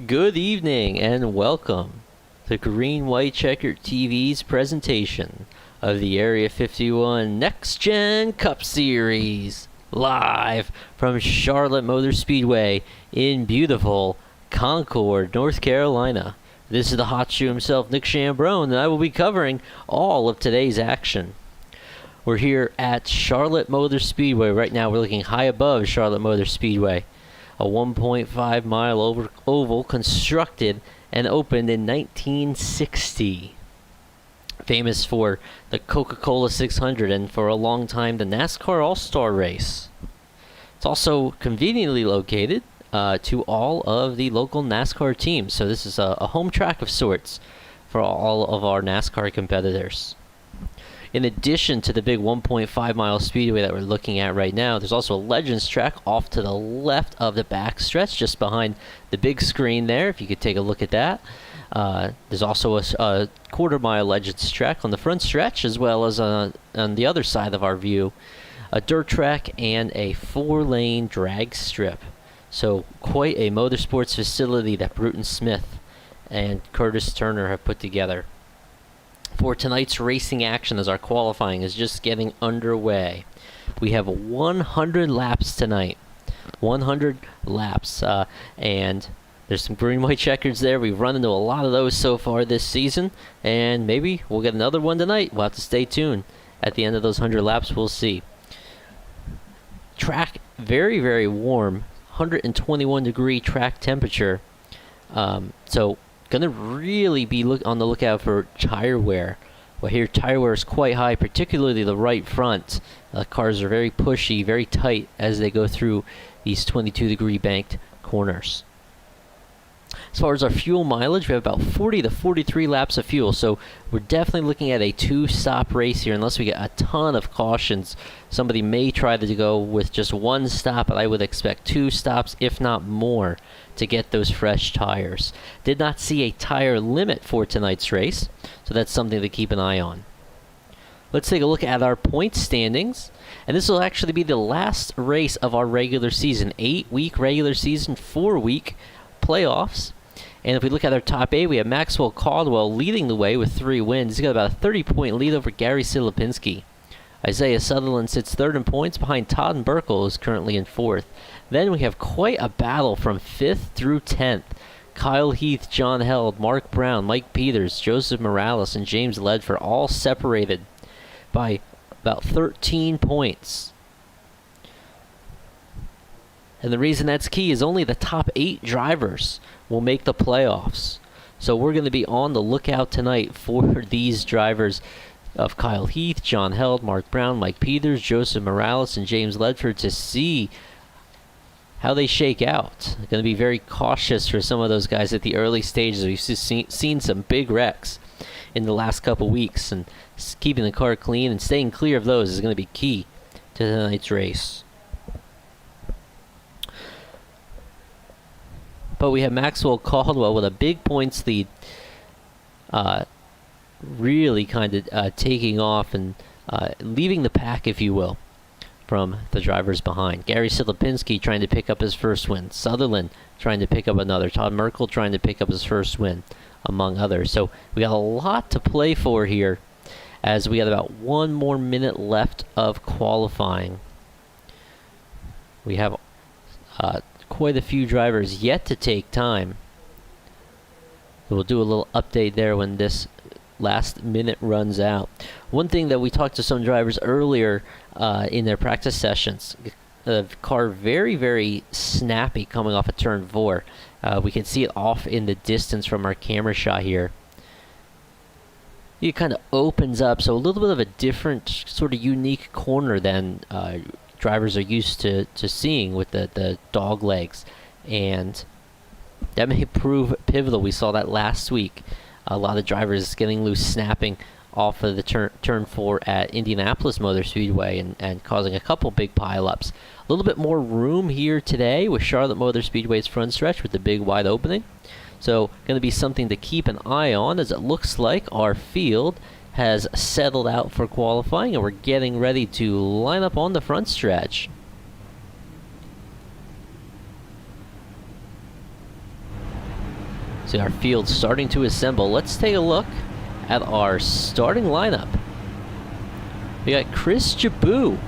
Good evening and welcome to Green White Checker TV's presentation of the Area 51 NextGen Cup Series, live from Charlotte Motor Speedway in beautiful Concord, North Carolina. This is the hot shoe himself, Nick Chambrone, and I will be covering all of today's action. We're here at Charlotte Motor Speedway. Right now we're looking high above Charlotte Motor Speedway. A 1.5 mile oval constructed and opened in 1960. Famous for the Coca-Cola 600 and for a long time the NASCAR All-Star Race. It's also conveniently located to all of the local NASCAR teams. So this is a home track of sorts for all of our NASCAR competitors. In addition to the big 1.5 mile speedway that we're looking at right now, there's also a Legends track off to the left of the back stretch, just behind the big screen there, if you could take a look at that. There's also a quarter mile Legends track on the front stretch, as well as on the other side of our view, a dirt track and a 4-lane drag strip. So quite a motorsports facility that Bruton Smith and Curtis Turner have put together for tonight's racing action, as our qualifying is just getting underway. We have 100 laps tonight. 100 laps. And there's some green white checkers there. We've run into a lot of those so far this season, and maybe we'll get another one tonight. We'll have to stay tuned. At the end of those 100 laps, we'll see. Track very, very warm. 121 degree track temperature. So gonna really be on the lookout for tire wear. Well, here tire wear is quite high, particularly the right front. Cars are very pushy, very tight as they go through these 22 degree banked corners. As far as our fuel mileage, we have about 40 to 43 laps of fuel, so we're definitely looking at a 2-stop race here unless we get a ton of cautions. Somebody may try to go with just 1 stop, but I would expect 2 stops, if not more, to get those fresh tires. Did not see a tire limit for tonight's race, so that's something to keep an eye on. Let's take a look at our point standings, and this will actually be the last race of our regular season. 8-week regular season, 4-week playoffs. And if we look at our top 8, we have Maxwell Caldwell leading the way with 3 wins. He's got about a 30-point lead over Gary Silipinski. Isaiah Sutherland sits 3rd in points behind Todd and Burkle, who's currently in 4th. Then we have quite a battle from 5th through 10th. Kyle Heath, John Held, Mark Brown, Mike Peters, Joseph Morales, and James Ledford all separated by about 13 points. And the reason that's key is only the top 8 drivers will make the playoffs. So we're going to be on the lookout tonight for these drivers of Kyle Heath, John Held, Mark Brown, Mike Peters, Joseph Morales, and James Ledford to see how they shake out. Going to be very cautious for some of those guys at the early stages. We've seen some big wrecks in the last couple weeks, and keeping the car clean and staying clear of those is going to be key to tonight's race. But we have Maxwell Caldwell with a big points lead, really kind of taking off and leaving the pack, if you will, from the drivers behind. Gary Silipinski trying to pick up his first win. Sutherland trying to pick up another. Todd Merkel trying to pick up his first win, among others. So we got a lot to play for here, as we got about 1 more minute left of qualifying. We have quite a few drivers yet to take time. We'll do a little update there when this last minute runs out. One thing that we talked to some drivers earlier in their practice sessions, the car very, very snappy coming off of turn 4. We can see it off in the distance from our camera shot here. It kind of opens up, so a little bit of a different sort of unique corner than drivers are used to seeing with the dog legs, and that may prove pivotal. We saw that last week. A lot of drivers getting loose, snapping off of the turn 4 at Indianapolis Motor Speedway and causing a couple big pileups. A little bit more room here today with Charlotte Motor Speedway's front stretch with the big wide opening. So going to be something to keep an eye on, as it looks like our field has settled out for qualifying and we're getting ready to line up on the front stretch. See our field starting to assemble. Let's take a look at our starting lineup. We got Chris Jaboo,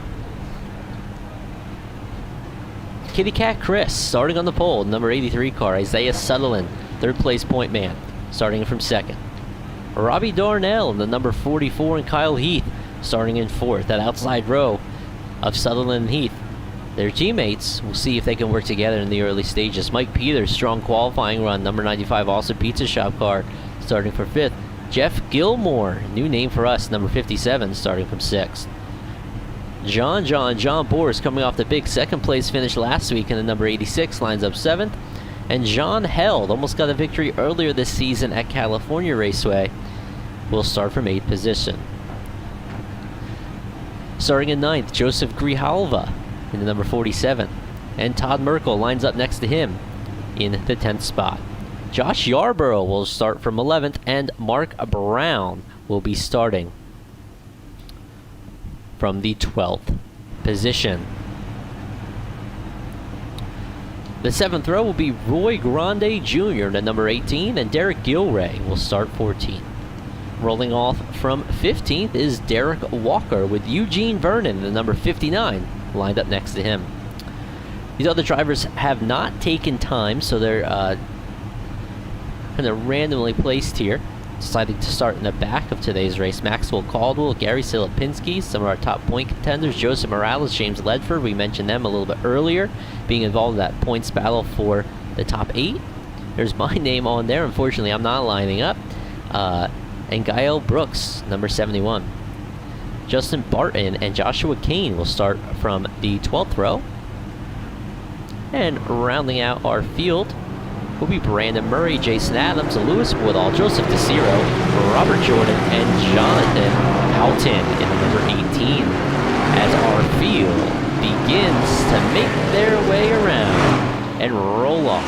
Kitty Cat Chris starting on the pole, number 83 car. Isaiah Sutherland, third place point man, starting from second. Robbie Darnell in the number 44, and Kyle Heath starting in fourth. That outside row of Sutherland and Heath, their teammates. We'll see if they can work together in the early stages. Mike Peters, strong qualifying run, number 95 Austin Pizza Shop car, starting for fifth. Jeff Gilmore, new name for us, number 57, starting from sixth. John Boers, coming off the big second place finish last week in the number 86, lines up seventh. And John Held, almost got a victory earlier this season at California Raceway, will start from 8th position. Starting in 9th, Joseph Grijalva in the number 47. And Todd Merkel lines up next to him in the 10th spot. Josh Yarborough will start from 11th, and Mark Brown will be starting from the 12th position. The 7th row will be Roy Grande Jr., the number 18, and Derek Gilray will start 14th. Rolling off from 15th is Derek Walker with Eugene Vernon, the number 59, lined up next to him. These other drivers have not taken time, so they're kind of randomly placed here. Deciding to start in the back of today's race. Maxwell Caldwell, Gary Silipinski, some of our top point contenders. Joseph Morales, James Ledford, we mentioned them a little bit earlier, being involved in that points battle for the top 8. There's my name on there. Unfortunately, I'm not lining up. And Gael Brooks, number 71. Justin Barton and Joshua Kane will start from the 12th row. And rounding out our field will be Brandon Murray, Jason Adams, Lewis Woodall, Joseph DeCiro, Robert Jordan, and Jonathan Houghton in the number 18, as our field begins to make their way around and roll off.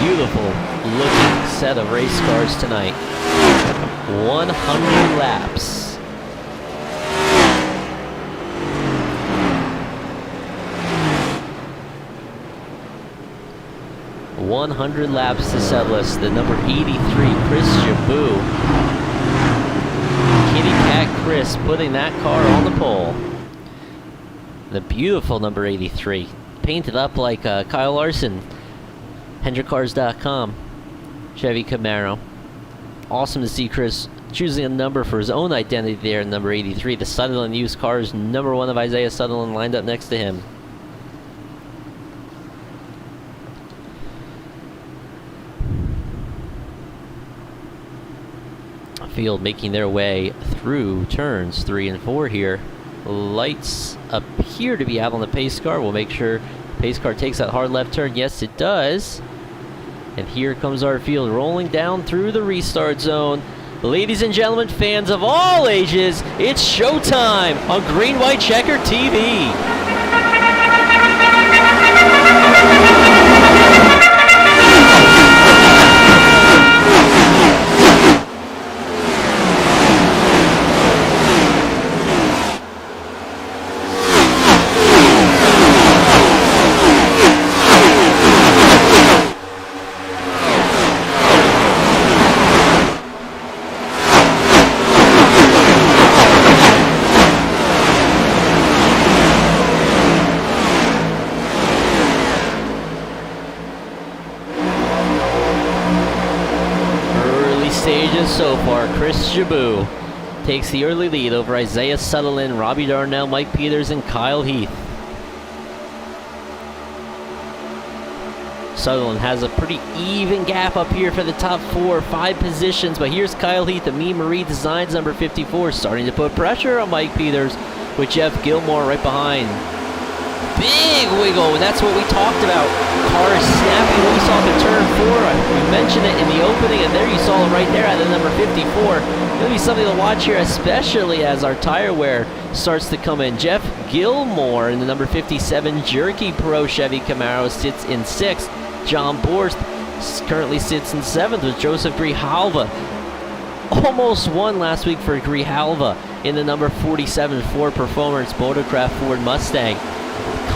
Beautiful looking set of race cars tonight. 100 laps. 100 laps to settle us. The number 83, Chris Jaboo. Kitty Cat Chris putting that car on the pole. The beautiful number 83. Painted up like Kyle Larson. HendrickCars.com. Chevy Camaro. Awesome to see Chris choosing a number for his own identity there in number 83. The Sutherland used cars, number 1 of Isaiah Sutherland lined up next to him. Field making their way through turns 3 and 4 here. Lights appear to be out on the pace car. We'll make sure the pace car takes that hard left turn. Yes, it does. And here comes our field rolling down through the restart zone. Ladies and gentlemen, fans of all ages, it's showtime on Green White Checker TV. Stages so far. Chris Jaboo takes the early lead over Isaiah Sutherland, Robbie Darnell, Mike Peters, and Kyle Heath. Sutherland has a pretty even gap up here for the top 4 or 5 positions, but here's Kyle Heath, Me Marie Designs, number 54, starting to put pressure on Mike Peters with Jeff Gilmore right behind. Big wiggle, and that's what we talked about. Cars snapping, what we saw in turn 4. We mentioned it in the opening, and there you saw it right there at the number 54. It'll be something to watch here, especially as our tire wear starts to come in. Jeff Gilmore in the number 57 Jerky Pro Chevy Camaro sits in 6th. John Borst currently sits in 7th with Joseph Grijalva. Almost won last week for Grijalva in the number 47 Ford Performance Motorcraft Ford Mustang.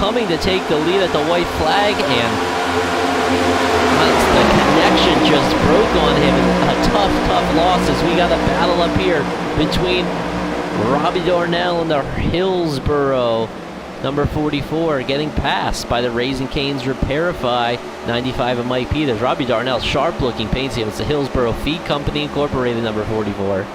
coming to take the lead at the white flag, and the connection just broke on him. A tough loss as we got a battle up here between Robbie Darnell and the Hillsboro number 44, getting passed by the Raising Cane's Repairify 95 and Mike Peters. Robbie Darnell, sharp-looking paint scheme. It's the Hillsboro Feed Company Incorporated, number 44.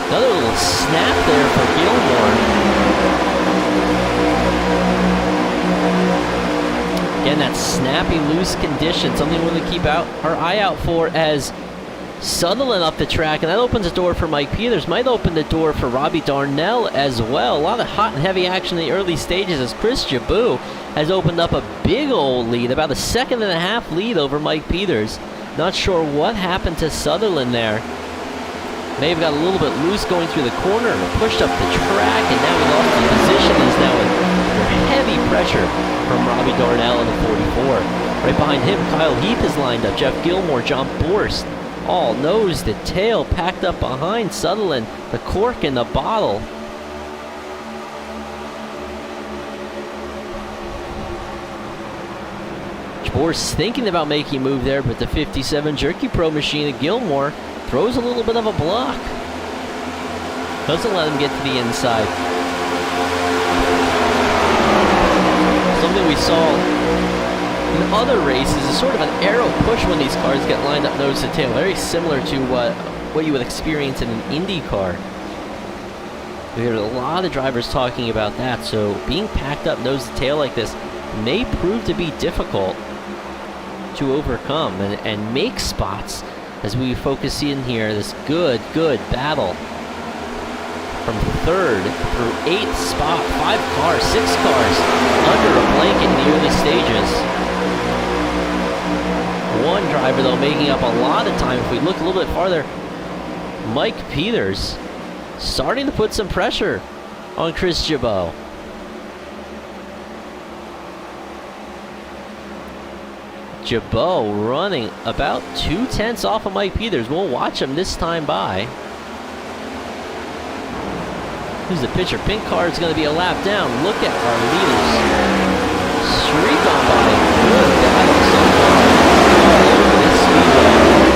Another little snap there for Gilmore. Again, that snappy, loose condition, something we're going to keep our eye out for as Sutherland up the track, and that opens the door for Mike Peters. Might open the door for Robbie Darnell as well. A lot of hot and heavy action in the early stages as Chris Jabou has opened up a big old lead, about a 1.5 second lead over Mike Peters. Not sure what happened to Sutherland there. May have got a little bit loose going through the corner and pushed up the track, and now he lost his position. He's now in heavy pressure from Robbie Darnell in the 44. Right behind him, Kyle Heath is lined up. Jeff Gilmore, John Borst, all nose to tail, packed up behind Sutherland. The cork in the bottle. Borst thinking about making a move there, but the 57 Jerky Pro machine of Gilmore throws a little bit of a block. Doesn't let him get to the inside. Something we saw in other races is sort of an arrow push when these cars get lined up nose to tail. Very similar to what you would experience in an Indy car. We heard a lot of drivers talking about that, so being packed up nose to tail like this may prove to be difficult to overcome and make spots. As we focus in here, this good battle from 3rd through 8th spot. 5 cars, 6 cars under a blanket in the early stages. One driver, though, making up a lot of time. If we look a little bit farther, Mike Peters starting to put some pressure on Chris Jabou. Jabou running about 2/10 off of Mike Peters. We'll watch him this time by. Who's the pitcher? Pink card is going to be a lap down. Look at our leaders. Streak on by. Good battle so far. All over this speedway.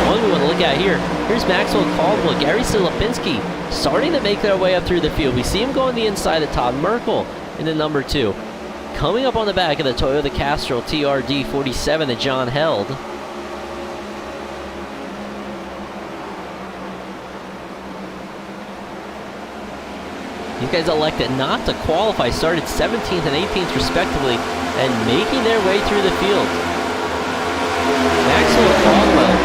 One we want to look at here. Here's Maxwell Caldwell, Gary Silipinski starting to make their way up through the field. We see him going the inside of Todd Merkel in the number 2. Coming up on the back of the Toyota Castrol TRD 47 that John held. These guys elected not to qualify, started 17th and 18th respectively, and making their way through the field. Maxwell Caldwell,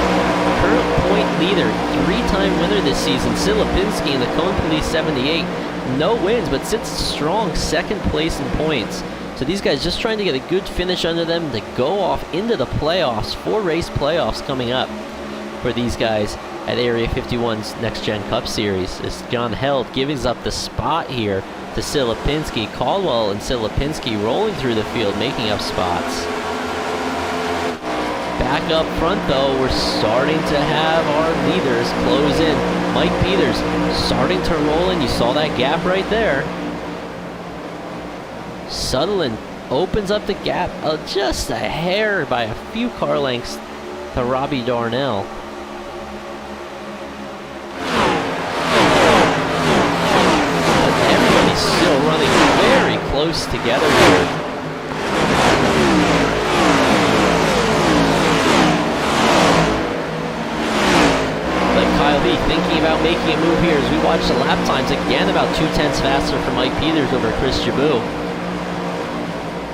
current point leader, 3-time winner this season. Silipinski in the Cone Police 78, no wins, but sits strong 2nd place in points. So these guys just trying to get a good finish under them to go off into the playoffs. 4-race playoffs coming up for these guys at Area 51's Next Gen Cup Series. As John Held giving up the spot here to Silipinski. Caldwell and Silipinski rolling through the field, making up spots. Back up front, though, we're starting to have our leaders close in. Mike Peters starting to roll in. You saw that gap right there. Sutherland opens up the gap just a hair by a few car lengths to Robbie Darnell. But everybody's still running very close together here. But Kyle Lee thinking about making a move here as we watch the lap times again, about 2/10 faster for Mike Peters over Chris Jabou.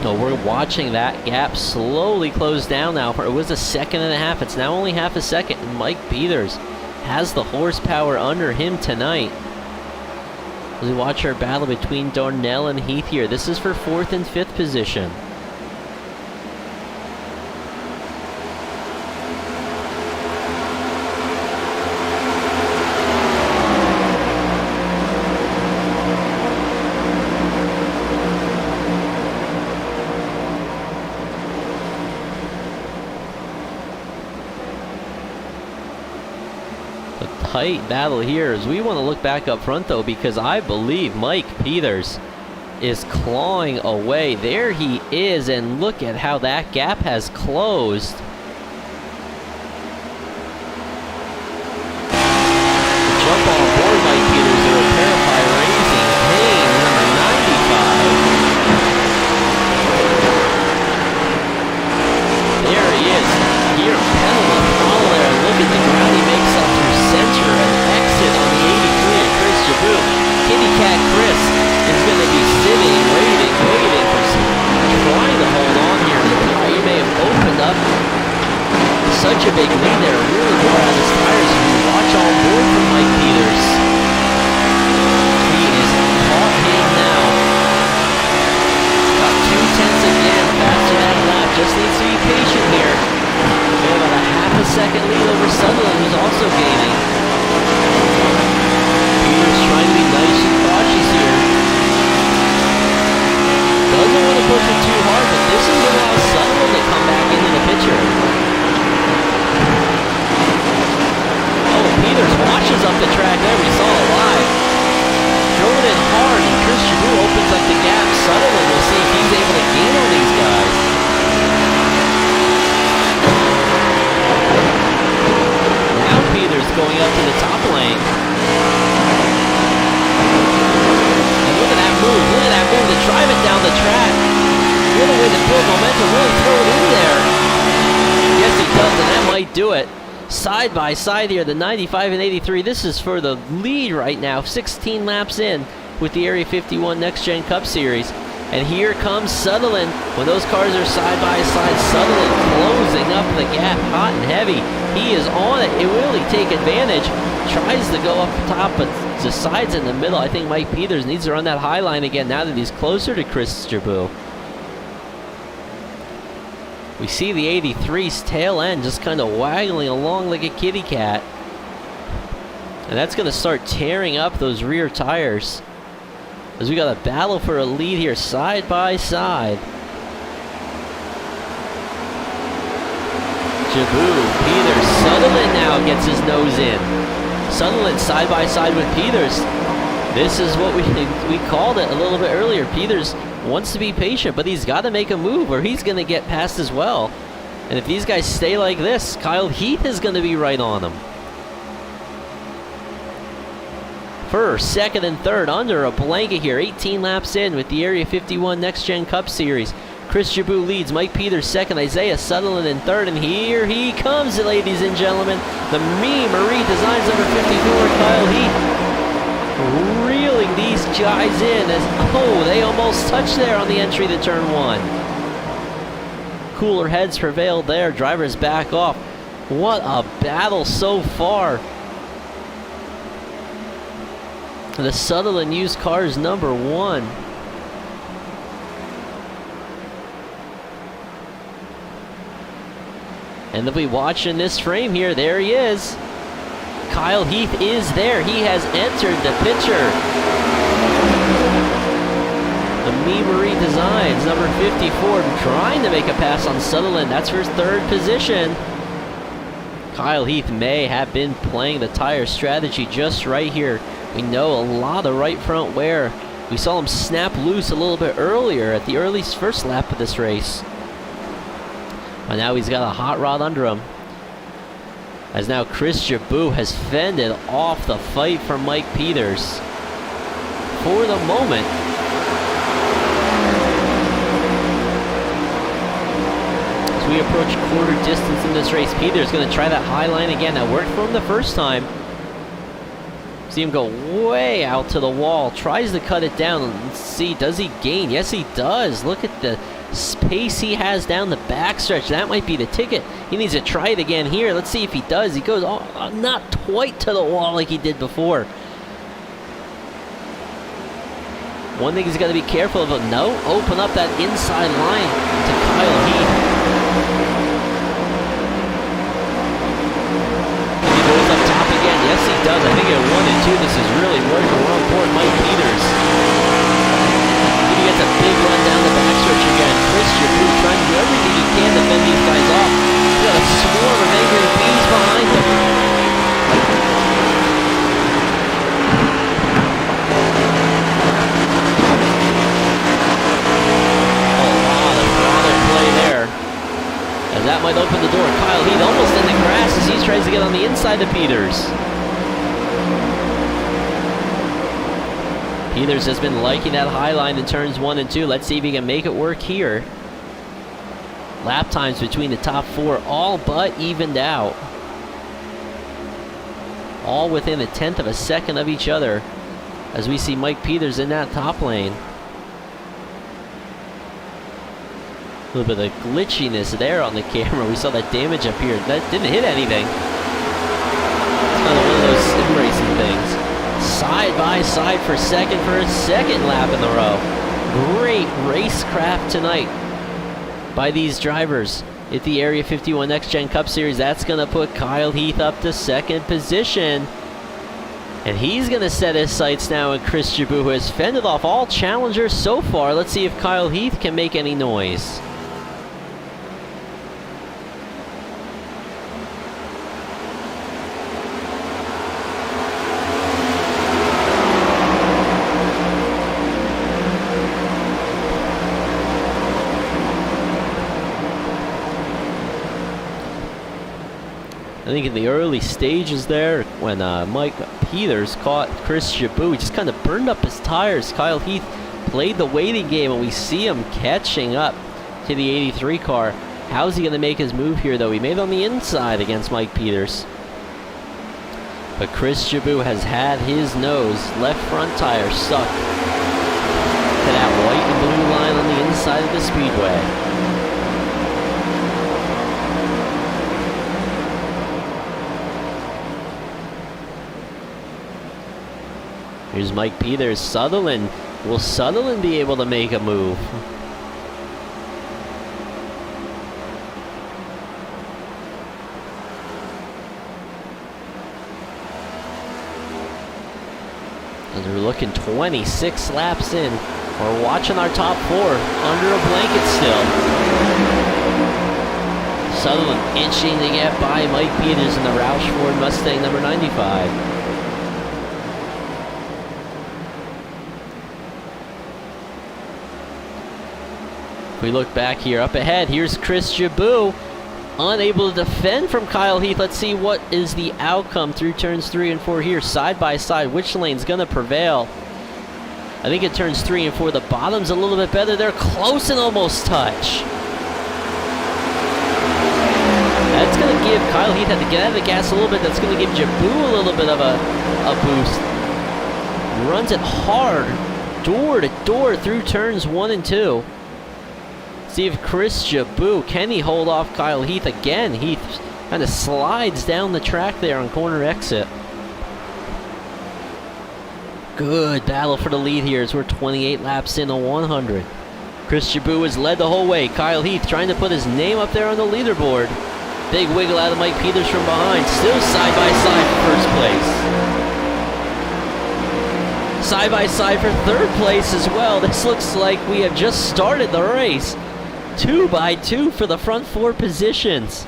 So we're watching that gap slowly close down now. It was a 1.5 seconds. It's now only 0.5 second. And Mike Peters has the horsepower under him tonight. As we watch our battle between Darnell and Heath here. This is for 4th and 5th position. tight battle here as we want to look back up front though, because I believe Mike Peters is clawing away. There he is, and look at how that gap has closed. Jump on board Mike Peters, a repair by Raising Pain, number 95. There he is. Here, pedal and follow there. Look at the ground he makes up through center and exit on the 83 of Chris Jaboo. Kitty Cat Chris is going to be sitting, waiting for trying to hold on here. He may have opened up such a big lead there, really wore out his tires. If you watch on board from Mike Peters, he is caught him now. Got 2/10 again, faster that lap. Just needs to be patient here. We have about a half a second lead over Sutherland, who's also gaining. Peters trying to be nice and cautious here. Doesn't want to push it too hard, but this is going to allow Sutherland to come back into the picture. Oh, Peters washes up the track there. We saw it live. Drove it in hard, and Chris Jaboo opens up the gap. Sutherland will see if he's able to gain on these guys. Now Peters going up to the top lane. And look at that move. Look at that move to drive it down the track. What a way to build momentum. Really throw it in there. Yes, he does, and that might do it. Side by side here, the 95 and 83. This is for the lead right now. 16 laps in with the Area 51 Next Gen Cup Series. And here comes Sutherland. When those cars are side by side, Sutherland closing up the gap hot and heavy. He is on it. It will really take advantage. Tries to go up top, but decides in the middle. I think Mike Peters needs to run that high line again now that he's closer to Chris Jaboo. We see the 83's tail end just kind of waggling along like a kitty cat. And that's going to start tearing up those rear tires, as we got a battle for a lead here side by side. Jaboo, Peters, Sutherland now gets his nose in. Sutherland side by side with Peters. This is what we called it a little bit earlier. Peters wants to be patient, but he's got to make a move or he's going to get past as well. And if these guys stay like this, Kyle Heath is going to be right on them. First, second, and third under a blanket here. 18 laps in with the Area 51 Next Gen Cup Series. Chris Jaboo leads, Mike Peters second, Isaiah Sutherland in third, and here he comes, ladies and gentlemen. The Marie Designs number 54, Kyle Heath, reeling these guys in as, oh, they almost touched there on the entry to turn one. Cooler heads prevailed there, drivers back off. What a battle so far. The Sutherland used cars number one. And if we watch in this frame here, there he is. Kyle Heath is there. He has entered the picture. The Marie Designs, number 54, trying to make a pass on Sutherland. That's for his third position. Kyle Heath may have been playing the tire strategy just right here. We know a lot of right front wear. We saw him snap loose a little bit earlier at the early first lap of this race. But now he's got a hot rod under him. As now Chris Jaboo has fended off the fight from Mike Peters. For the moment. As we approach quarter distance in this race, Peters going to try that high line again. That worked for him the first time. See him go way out to the wall. Tries to cut it down. Let's see, does he gain? Yes, he does. Look at the space he has down the backstretch. That might be the ticket. He needs to try it again here. Let's see if he does. He goes not quite to the wall like he did before. One thing he's got to be careful of. No, open up that inside line to Kyle Heath. He goes up top again. Yes, he does. I think at 1 and 2, this is really working. We're on board Mike Peters. He gets a big run down the backstretch again. Chris Jaboo trying to do everything he can to fend these guys off. He's got a swarm of angry bees behind him. That might open the door. Kyle Heath almost in the grass as he tries to get on the inside of Peters. Peters has been liking that high line in turns 1 and 2. Let's see if he can make it work here. Lap times between the top 4 all but evened out. All within 1/10 of a second of each other as we see Mike Peters in that top lane. A little bit of glitchiness there on the camera. We saw that damage up here. That didn't hit anything. It's kind of one of those sim racing things. Side by side for second for a second lap in a row. Great racecraft tonight by these drivers at the Area 51 Next Gen Cup Series. That's going to put Kyle Heath up to second position. And he's going to set his sights now on Chris Jabou, who has fended off all challengers so far. Let's see if Kyle Heath can make any noise. I think in the early stages there, when Mike Peters caught Chris Jabou, he just kind of burned up his tires. Kyle Heath played the waiting game, and we see him catching up to the 83 car. How's he going to make his move here, though? He made it on the inside against Mike Peters. But Chris Jabou has had his nose, left front tire, stuck to that white and blue line on the inside of the speedway. Here's Mike Peters. Sutherland. Will Sutherland be able to make a move? As we're looking 26 laps in, we're watching our top 4 under a blanket still. Sutherland itching to get by Mike Peters in the Roush Ford Mustang number 95. We look back here, up ahead, here's Chris Jabou, unable to defend from Kyle Heath. Let's see what is the outcome through turns 3 and 4 here, side by side. Which lane's gonna prevail? I think it turns 3 and 4. The bottom's a little bit better. They're close and almost touch. That's gonna give Kyle Heath had to get out of the gas a little bit. That's gonna give Jabou a little bit of a boost. Runs it hard, door to door through turns 1 and 2. See if Chris Jabou, can he hold off Kyle Heath again? Heath kind of slides down the track there on corner exit. Good battle for the lead here as we're 28 laps in a 100. Chris Jabou has led the whole way. Kyle Heath trying to put his name up there on the leaderboard. Big wiggle out of Mike Peters from behind. Still side by side for first place. Side by side for third place as well. This looks like we have just started the race. 2 by 2 for the front 4 positions.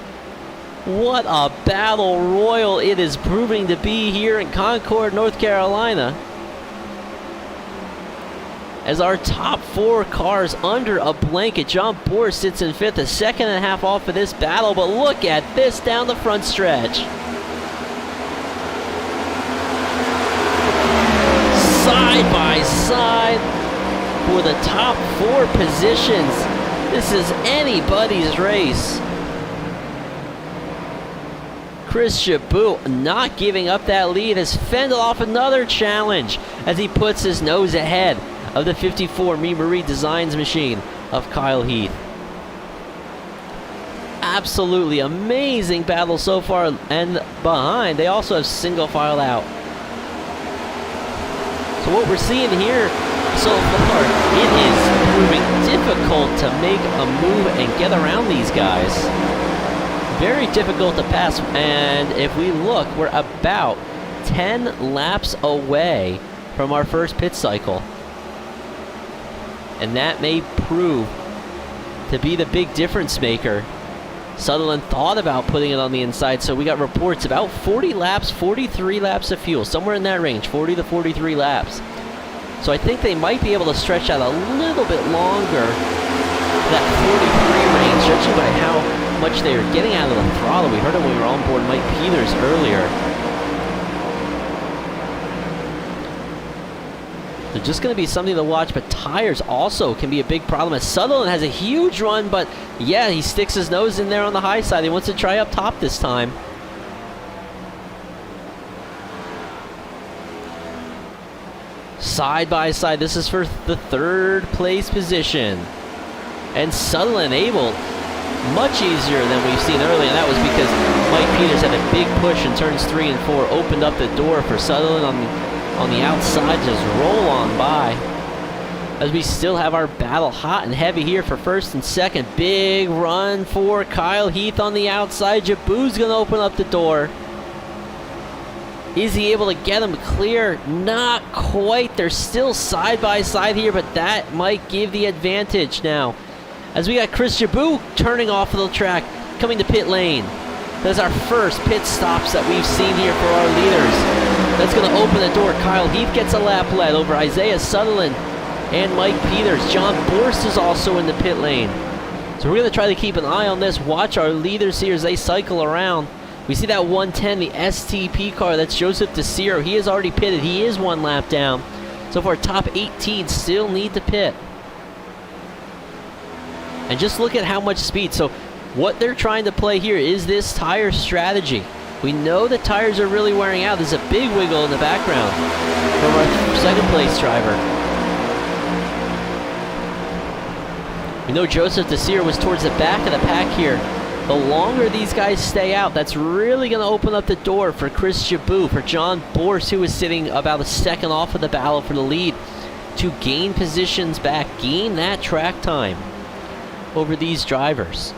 What a battle royal it is proving to be here in Concord, North Carolina. As our top 4 cars under a blanket. John Bohr sits in 5th, a second and a half off of this battle, but look at this down the front stretch. Side by side for the top 4 positions. This is anybody's race. Chris Jabou not giving up that lead, has fended off another challenge as he puts his nose ahead of the 54 Me Marie Designs machine of Kyle Heath. Absolutely amazing battle so far, and behind they also have single file out. So what we're seeing here so far, it is proving difficult to make a move and get around these guys. Very difficult to pass, and if we look, we're about 10 laps away from our first pit cycle. And that may prove to be the big difference maker. Sutherland thought about putting it on the inside, so we got reports about 40 laps, 43 laps of fuel, somewhere in that range, 40 to 43 laps. So I think they might be able to stretch out a little bit longer that 43 range, judging by how much they were getting out of the throttle. We heard it when we were on board Mike Peters earlier. They're just going to be something to watch, but tires also can be a big problem. As Sutherland has a huge run, but yeah, he sticks his nose in there on the high side. He wants to try up top this time. Side by side, this is for the third place position. And Sutherland able, much easier than we've seen earlier, and that was because Mike Peters had a big push in turns 3 and 4, opened up the door for Sutherland on the outside, just roll on by. As we still have our battle hot and heavy here for first and second. Big run for Kyle Heath on the outside. Jabou's gonna open up the door. Is he able to get him clear? Not quite. They're still side by side here, but that might give the advantage now. As we got Chris Jabou turning off of the track, coming to pit lane. That's our first pit stops that we've seen here for our leaders. That's going to open the door. Kyle Heath gets a lap lead over Isaiah Sutherland and Mike Peters. John Borst is also in the pit lane. So we're going to try to keep an eye on this. Watch our leaders here as they cycle around. We see that 110, the STP car. That's Joseph DeCiro. He is already pitted. He is 1 lap down. So far, top 18 still need to pit. And just look at how much speed. So what they're trying to play here is this tire strategy. We know the tires are really wearing out. There's a big wiggle in the background from our second place driver. We know Joseph DeCiro was towards the back of the pack here. The longer these guys stay out, that's really going to open up the door for Chris Jabou, for John Borst, who is sitting about a second off of the battle for the lead, to gain positions back, gain that track time over these drivers.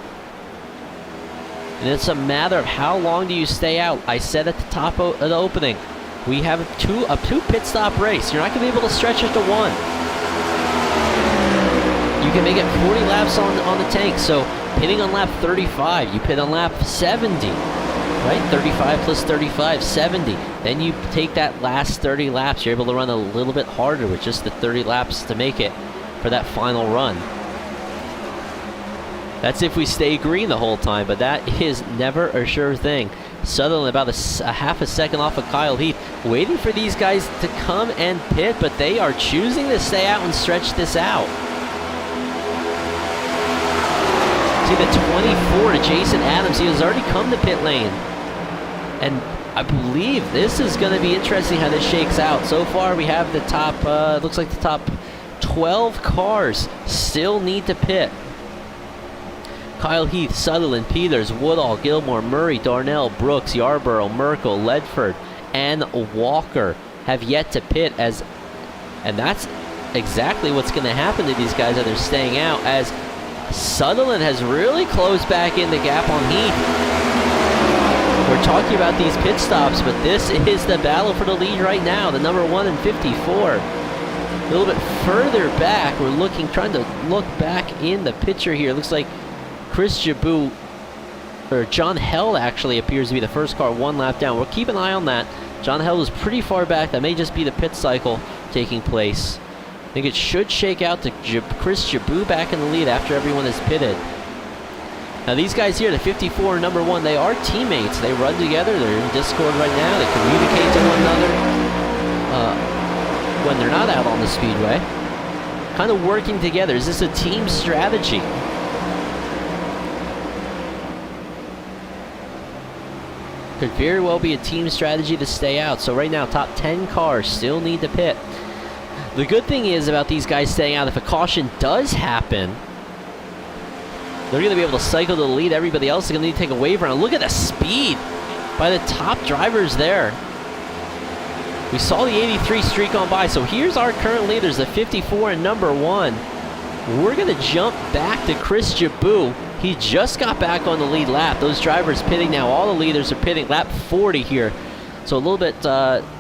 And it's a matter of how long do you stay out. I said at the top of the opening, we have a two pit stop race. You're not going to be able to stretch it to 1. You can make it 40 laps on the tank. So pitting on lap 35, you pit on lap 70, right? 35 plus 35, 70. Then you take that last 30 laps. You're able to run a little bit harder with just the 30 laps to make it for that final run. That's if we stay green the whole time, but that is never a sure thing. Sutherland about a half a second off of Kyle Heath, waiting for these guys to come and pit, but they are choosing to stay out and stretch this out. See the 24 to Jason Adams. He has already come to pit lane. And I believe this is going to be interesting how this shakes out. So far we have the top, looks like the top 12 cars still need to pit. Kyle Heath, Sutherland, Peters, Woodall, Gilmore, Murray, Darnell, Brooks, Yarborough, Merkel, Ledford, and Walker have yet to pit, and that's exactly what's going to happen to these guys that they're staying out, as Sutherland has really closed back in the gap on Heath. We're talking about these pit stops, but this is the battle for the lead right now. The number 1 and 54. A little bit further back, we're trying to look back in the picture here. It looks like Chris Jabou, or John Held actually appears to be the first car 1 lap down. We'll keep an eye on that. John Held is pretty far back. That may just be the pit cycle taking place. I think it should shake out to Chris Jabou back in the lead after everyone is pitted. Now these guys here, the 54 and number 1, they are teammates. They run together. They're in Discord right now. They communicate to one another when they're not out on the speedway. Kind of working together. Is this a team strategy? Could very well be a team strategy to stay out. So right now, top 10 cars still need to pit. The good thing is about these guys staying out, if a caution does happen, they're going to be able to cycle to the lead. Everybody else is going to need to take a wave round. Look at the speed by the top drivers there. We saw the 83 streak on by. So here's our current leaders, the 54 and number 1. We're going to jump back to Chris Jabou. He just got back on the lead lap. Those drivers pitting now. All the leaders are pitting lap 40 here. So a little bit,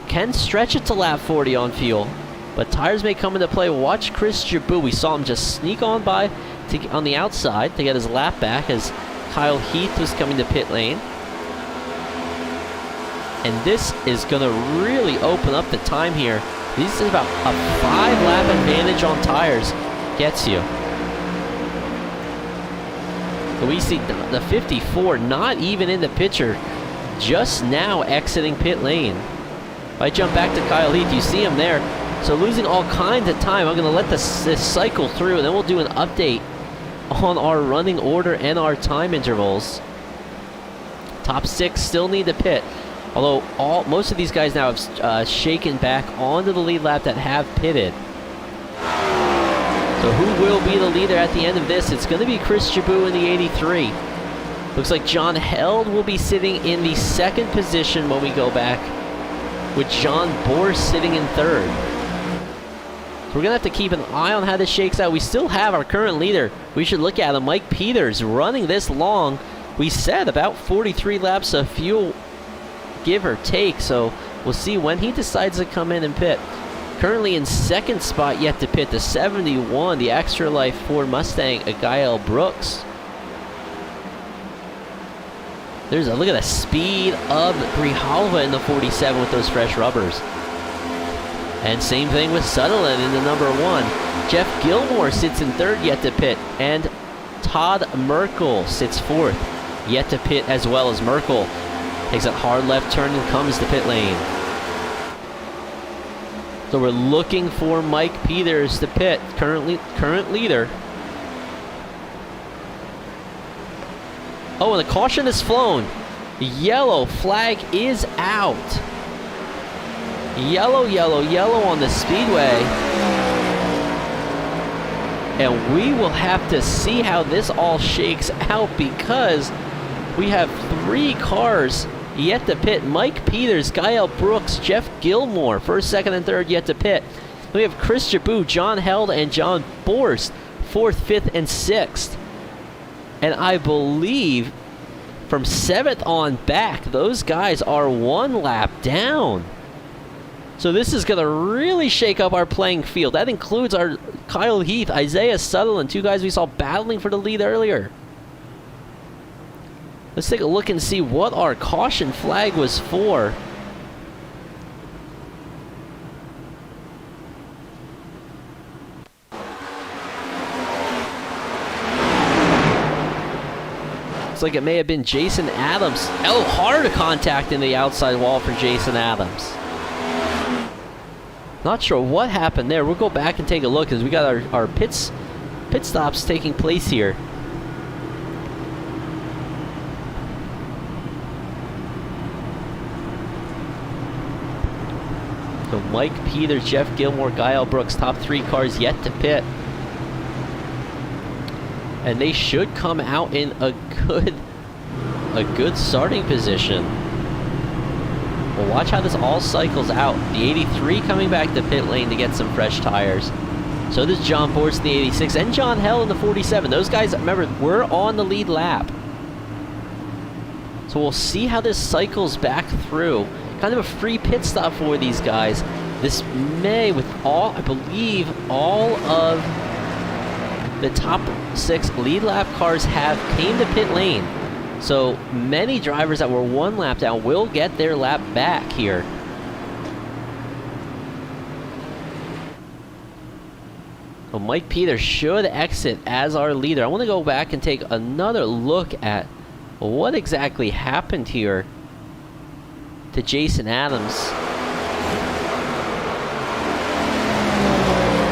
can stretch it to lap 40 on fuel. But tires may come into play. Watch Chris Jabou. We saw him just sneak on by on the outside to get his lap back as Kyle Heath was coming to pit lane. And this is going to really open up the time here. This is about a 5-lap advantage on tires. Gets you. So we see the 54 not even in the picture, just now exiting pit lane. If I jump back to Kyle Heath, you see him there. So losing all kinds of time. I'm going to let this cycle through, and then we'll do an update on our running order and our time intervals. Top 6 still need to pit. Although most of these guys now have shaken back onto the lead lap that have pitted. So who will be the leader at the end of this? It's going to be Chris Jabou in the 83. Looks like John Held will be sitting in the 2nd position when we go back, with John Bohr sitting in 3rd. So we're going to have to keep an eye on how this shakes out. We still have our current leader. We should look at him. Mike Peters running this long. We said about 43 laps of fuel, give or take. So we'll see when he decides to come in and pit. Currently in 2nd spot yet to pit, the 71, the Extra Life Ford Mustang, Gael Brooks. There's a look at the speed of Grijalva in the 47 with those fresh rubbers. And same thing with Sutherland in the number 1. Jeff Gilmore sits in 3rd yet to pit, and Todd Merkel sits 4th yet to pit as well, as Merkel takes a hard left turn and comes to pit lane. So we're looking for Mike Peters to pit, current leader. Oh, and the caution is flown. Yellow flag is out. Yellow, yellow, yellow on the speedway. And we will have to see how this all shakes out, because we have 3 cars yet to pit. Mike Peters, Gael Brooks, Jeff Gilmore, 1st, 2nd, and 3rd yet to pit. We have Chris Jabou, John Held, and John Borst, 4th, 5th, and 6th. And I believe from 7th on back, those guys are 1 lap down. So this is going to really shake up our playing field. That includes our Kyle Heath, Isaiah Sutherland, 2 guys we saw battling for the lead earlier. Let's take a look and see what our caution flag was for. Looks like it may have been Jason Adams. Oh, hard contact in the outside wall for Jason Adams. Not sure what happened there. We'll go back and take a look, as we got our pit stops taking place here. So Mike Peters, Jeff Gilmore, Gael Brooks, top 3 cars yet to pit. And they should come out in a good starting position. Well, watch how this all cycles out. The 83 coming back to pit lane to get some fresh tires. So does John Borst in the 86 and John Held in the 47. Those guys, remember, we're on the lead lap. So we'll see how this cycles back through. Kind of a free pit stop for these guys. This may, with all, I believe, all of the top 6 lead lap cars came to pit lane. So many drivers that were 1 lap down will get their lap back here. So Mike Peters should exit as our leader. I want to go back and take another look at what exactly happened here to Jason Adams.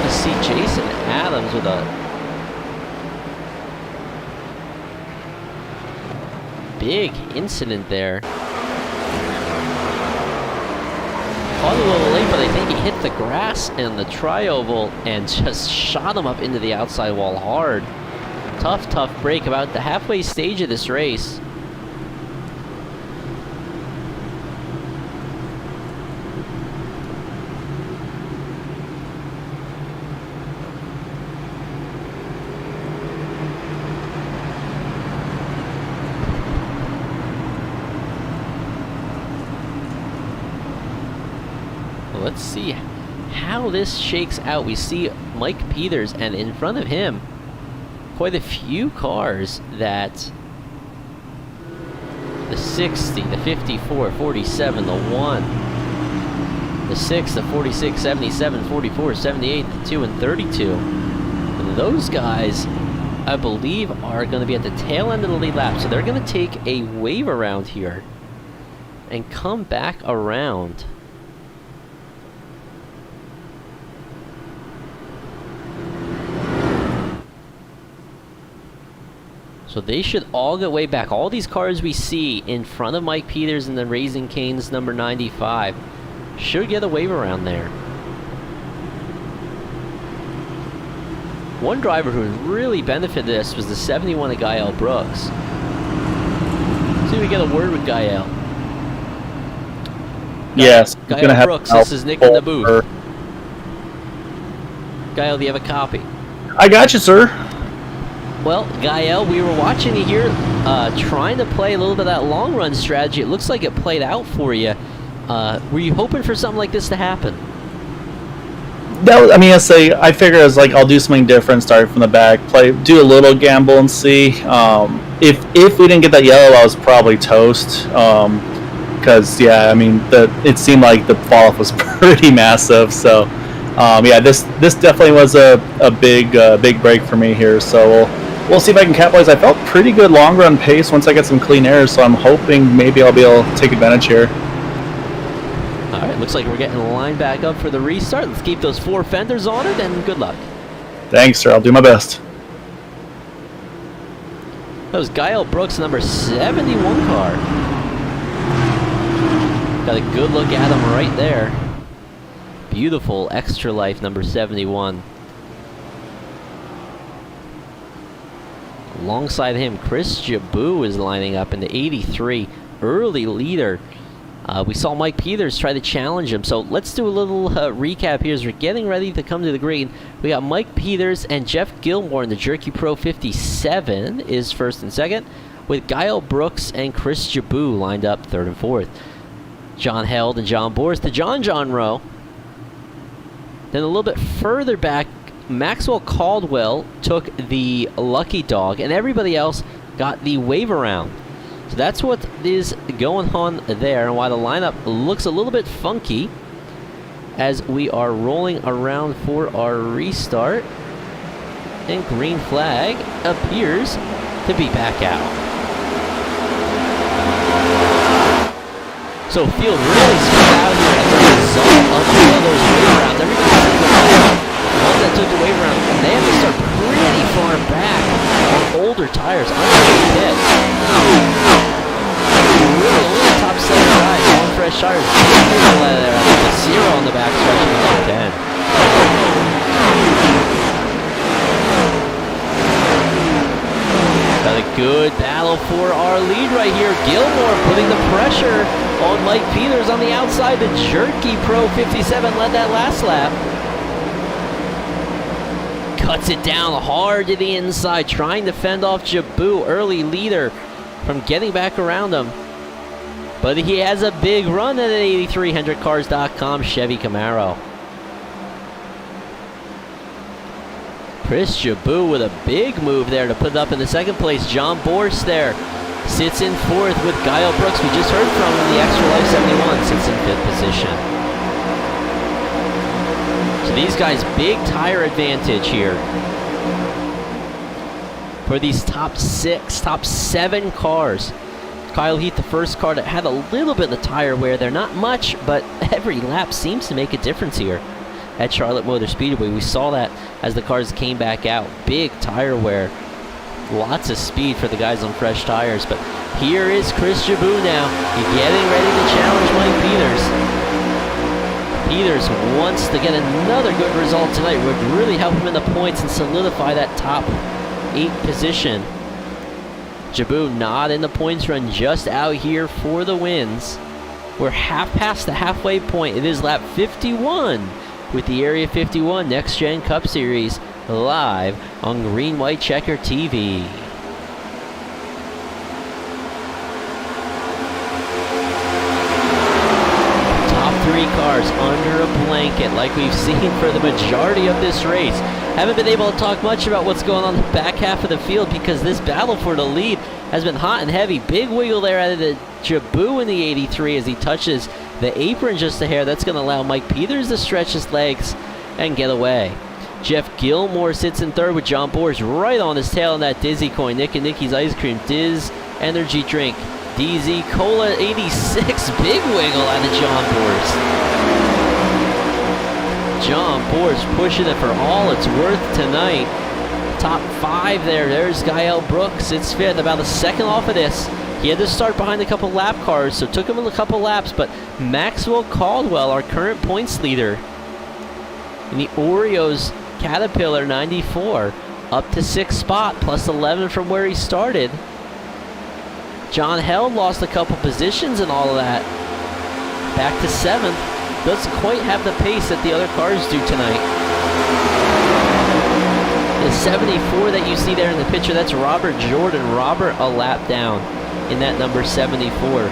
You see Jason Adams with a big incident there. Caught a little late, but I think he hit the grass and the tri-oval and just shot him up into the outside wall hard. Tough break about the halfway stage of this race. Let's see how this shakes out. We see Mike Peters, and in front of him, quite a few cars that the 60, the 54, 47, the 1, the 6, the 46, 77, 44, 78, the 2, and 32. Those guys I believe, are going to be at the tail end of the lead lap. So they're going to take a wave around here and come back around. So they should all get way back. All these cars we see in front of Mike Peters and the Raising Cane's number 95 should get a wave around there. One driver who really benefited this was the 71 of Gael Brooks. See if we get a word with Gael. Yes. Gael Brooks, this is Nick in the booth. Gael, do you have a copy? I got you, sir. Well, Gael, we were watching you here trying to play a little bit of that long run strategy. It looks like it played out for you. Were you hoping for something like this to happen? I figured I was like, I'll do something different, start from the back, do a little gamble and see. If we didn't get that yellow, I was probably toast. Because it seemed like the fall off was pretty massive. So this definitely was a big break for me here. So we'll see if I can capitalize. I felt pretty good long run pace once I get some clean air, so I'm hoping maybe I'll be able to take advantage here. Alright, looks like we're getting the line back up for the restart. Let's keep those 4 fenders on it, and good luck. Thanks, sir. I'll do my best. That was Gael Brooks, number 71 car. Got a good look at him right there. Beautiful Extra Life, number 71. Alongside him, Chris Jabou is lining up in the 83, early leader. We saw Mike Peters try to challenge him, so let's do a little recap here as we're getting ready to come to the green. We got Mike Peters and Jeff Gilmore in the Jerky Pro 57 is first and second, with Gael Brooks and Chris Jabou lined up third and fourth. John Held and John Boris to John Rowe. Then a little bit further back, Maxwell Caldwell took the lucky dog, and everybody else got the wave around. So that's what is going on there, and why the lineup looks a little bit funky as we are rolling around for our restart. And green flag appears to be back out. So field really spread out here as a result of all those wave rounds. Everybody took the wave. The ones that took the wave round, they have to start pretty far back on older tires under the pit. Really only the top 7 guys on fresh tires. The 0 on the back stretch of the 10. Got a good battle for our lead right here. Gilmore putting the pressure on Mike Peters on the outside. The Jerky Pro 57 led that last lap. Cuts it down hard to the inside, trying to fend off Jabou, early leader, from getting back around him. But he has a big run at an 8300cars.com Chevy Camaro. Chris Jabou with a big move there to put it up in the second place. John Boris there sits in fourth with Gael Brooks. We just heard from him, the Extra Life 71, sits in fifth position. So these guys, big tire advantage here for these top 7 cars. Kyle Heath, the first car that had a little bit of tire wear there. Not much, but every lap seems to make a difference here at Charlotte Motor Speedway. We saw that as the cars came back out. Big tire wear. Lots of speed for the guys on fresh tires. But here is Chris Jabou now, getting ready to challenge Mike Peters. Peters wants to get another good result tonight. Would really help him in the points and solidify that top 8 position. Jabou not in the points run, just out here for the wins. We're half past the halfway point. It is lap 51 with the Area 51 Next Gen Cup Series live on Green White Checker TV. Top 3 cars under a blanket like we've seen for the majority of this race. Haven't been able to talk much about what's going on in the back half of the field because this battle for the lead has been hot and heavy. Big wiggle there out of the Jabou in the 83 as he touches the apron just a hair. That's going to allow Mike Peters to stretch his legs and get away. Jeff Gilmore sits in third with John Boers right on his tail in that Dizzy coin. Nick and Nicky's Ice Cream, Diz Energy Drink, DZ Cola 86, big wiggle out of John Boers. John Boers pushing it for all it's worth tonight. Top 5 there. There's Gael Brooks. It's 5th, about a second off of this. He had to start behind a couple lap cars, so it took him a couple laps, but Maxwell Caldwell, our current points leader in the Oreos Caterpillar 94, up to 6th spot, plus 11 from where he started. John Held lost a couple positions and all of that. Back to 7th. Doesn't quite have the pace that the other cars do tonight. The 74 that you see there in the picture, that's Robert Jordan. Robert a lap down in that number 74.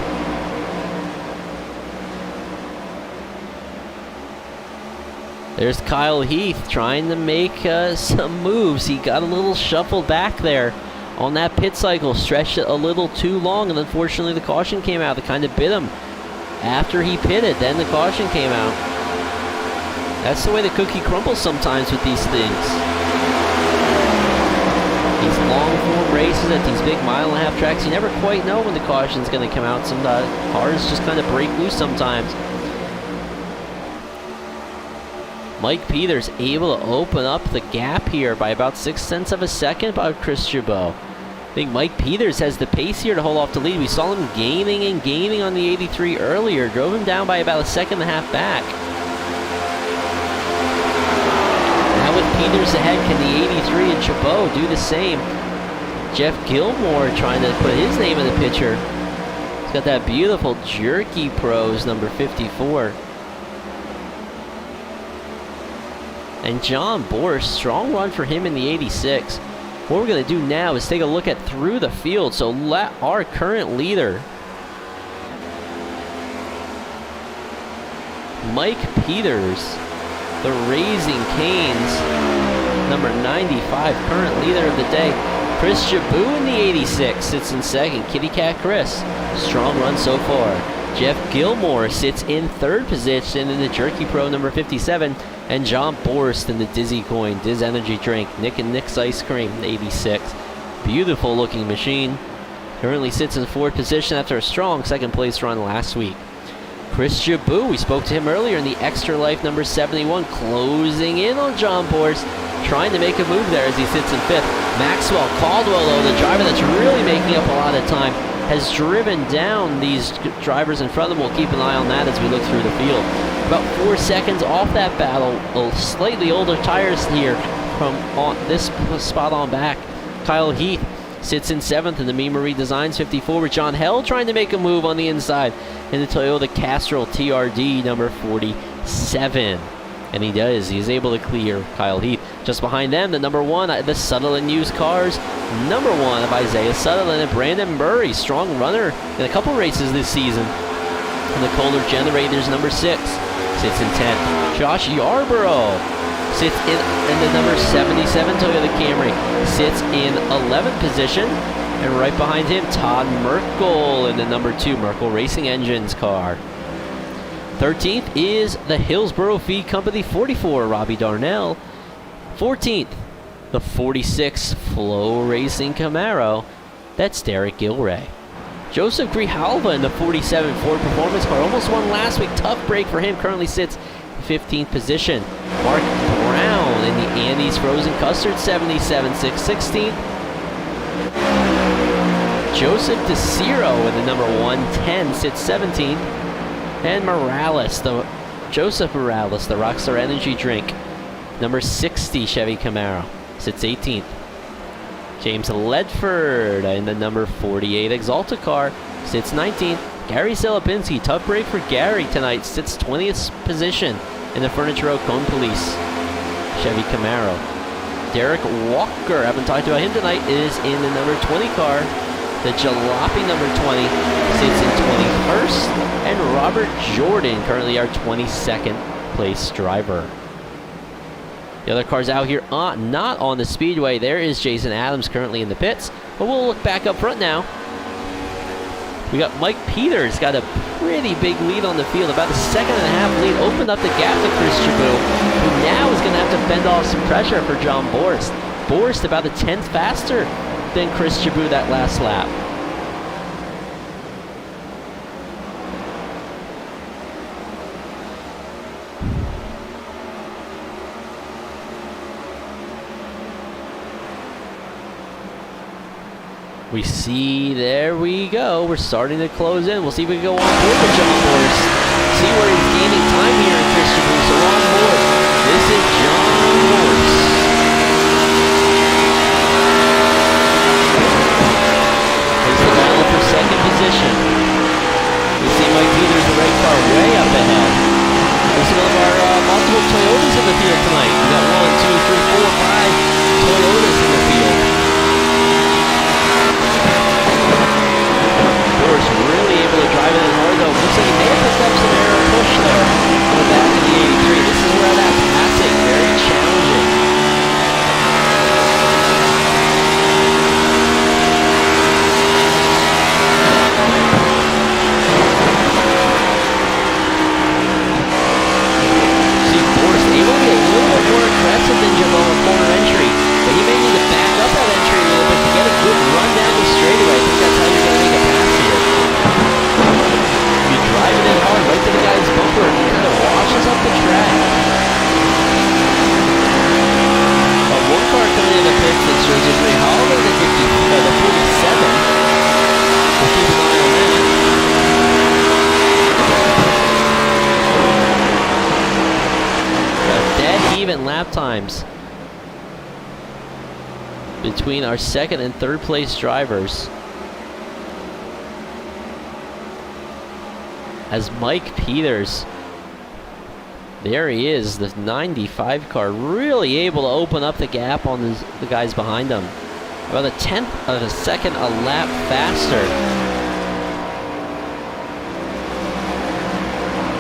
There's Kyle Heath trying to make some moves. He got a little shuffled back there on that pit cycle, stretched it a little too long, and unfortunately the caution came out. It kind of bit him after he pitted, then the caution came out. That's the way the cookie crumbles sometimes with these things. These long form races at these big mile-and-a-half tracks, you never quite know when the caution's going to come out. Some cars just kind of break loose sometimes. Mike Peters able to open up the gap here by about 0.6 of a second about Chris Chabot. I think Mike Peters has the pace here to hold off the lead. We saw him gaining and gaining on the 83 earlier. Drove him down by about 1.5 seconds back. Now with Peters ahead, can the 83 and Chabot do the same? Jeff Gilmore trying to put his name in the picture. He's got that beautiful Jerky Pros number 54. And John Boers, strong run for him in the 86. What we're going to do now is take a look at through the field. So let our current leader, Mike Peters, the Raising Canes, number 95, current leader of the day. Chris Chabot in the 86 sits in second. Kitty Cat Chris, strong run so far. Jeff Gilmore sits in third position in the Jerky Pro number 57. And John Boers in the Dizzy Coin, Diz Energy Drink, Nick and Nick's Ice Cream, 86. Beautiful looking machine. Currently sits in fourth position after a strong second place run last week. Chris Chabot, we spoke to him earlier in the Extra Life number 71, closing in on John Boers, trying to make a move there as he sits in fifth. Maxwell Caldwell, though, the driver that's really making up a lot of time, has driven down these drivers in front of him. We'll keep an eye on that as we look through the field. About 4 seconds off that battle. Slightly older tires here from on this spot on back. Kyle Heath sits in 7th in the Me Marie Designs 54 with John Held trying to make a move on the inside in the Toyota Castrol TRD number 47. And he does. He's able to clear Kyle Heath. Just behind them, the number 1, the Sutherland Used Cars, number 1 of Isaiah Sutherland and Brandon Murray. Strong runner in a couple races this season. And the Kohler Generators, number 6, sits in 10th. Josh Yarborough sits in the number 77 Toyota Camry, sits in 11th position. And right behind him, Todd Merkel in the number 2 Merkel Racing Engines car. 13th is the Hillsboro Feed Company 44, Robbie Darnell. 14th, the 46 Flow Racing Camaro. That's Derek Gilray. Joseph Grijalva in the 47 Ford Performance car. Almost won last week. Tough break for him. Currently sits 15th position. Mark Brown in the Andes Frozen Custard 77, 16th. Joseph DeCiro in the number 110 sits 17th. And Morales, Joseph Morales, the Rockstar Energy Drink, number 60 Chevy Camaro, sits 18th. James Ledford in the number 48 Exalta car, sits 19th. Gary Selipinski, tough break for Gary tonight, sits 20th position in the Furniture Row Cone Police Chevy Camaro. Derek Walker, haven't talked about him tonight, is in the number 20 car. The Jalopy number 20 sits in 21st. And Robert Jordan, currently our 22nd place driver. The other cars out here not on the speedway. There is Jason Adams currently in the pits. But we'll look back up front now. We got Mike Peters, got a pretty big lead on the field, about a second-and-a-half lead, opened up the gap to Chris Chabot, who now is going to have to fend off some pressure for John Borst. Borst about a tenth faster than Chris Chabot that last lap. We see, there we go. We're starting to close in. We'll see if we can go on board with John Borst. See where he's gaining time here in Chris Chabot. So on board. This is John Borst. There's the battle for second position. We see Mike Peters, the red car, way up ahead. There's one of our multiple Toyotas in the field tonight. We got 1, 2, 3, 4, 5 Toyotas in the field. Borst really able to drive it in hard though. Looks like he may have picked up some air push there on the back of the 83. This is where that passing, very challenging. See Borst able to be a little bit more aggressive than Chabot in corner entry, but he may need to back up that entry a little bit to get a good run down the straightaway. I think that's how you're going to make a pass here. You drive it in hard right to the guy's bumper and he kind of washes up the track. One car coming in the pits that shows you pretty hollow, the 47. We'll keep an eye on that. Dead even lap times between our second and third place drivers, as Mike Peters, there he is, the 95 car, really able to open up the gap on the guys behind him. About a tenth of a second a lap faster.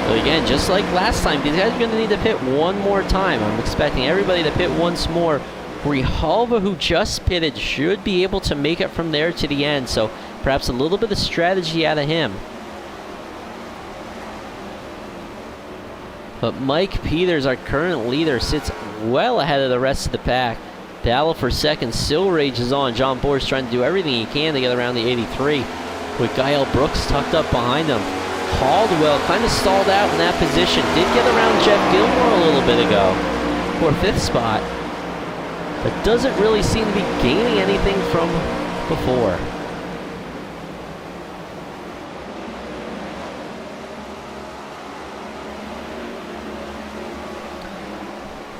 But again, just like last time, these guys are going to need to pit one more time. I'm expecting everybody to pit once more. Grijalva, who just pitted, should be able to make it from there to the end, so perhaps a little bit of strategy out of him. But Mike Peters, our current leader, sits well ahead of the rest of the pack. Battle for second still rages on. John Borst trying to do everything he can to get around the 83, with Gael Brooks tucked up behind him. Caldwell kind of stalled out in that position. Did get around Jeff Gilmore a little bit ago for fifth spot, but doesn't really seem to be gaining anything from before.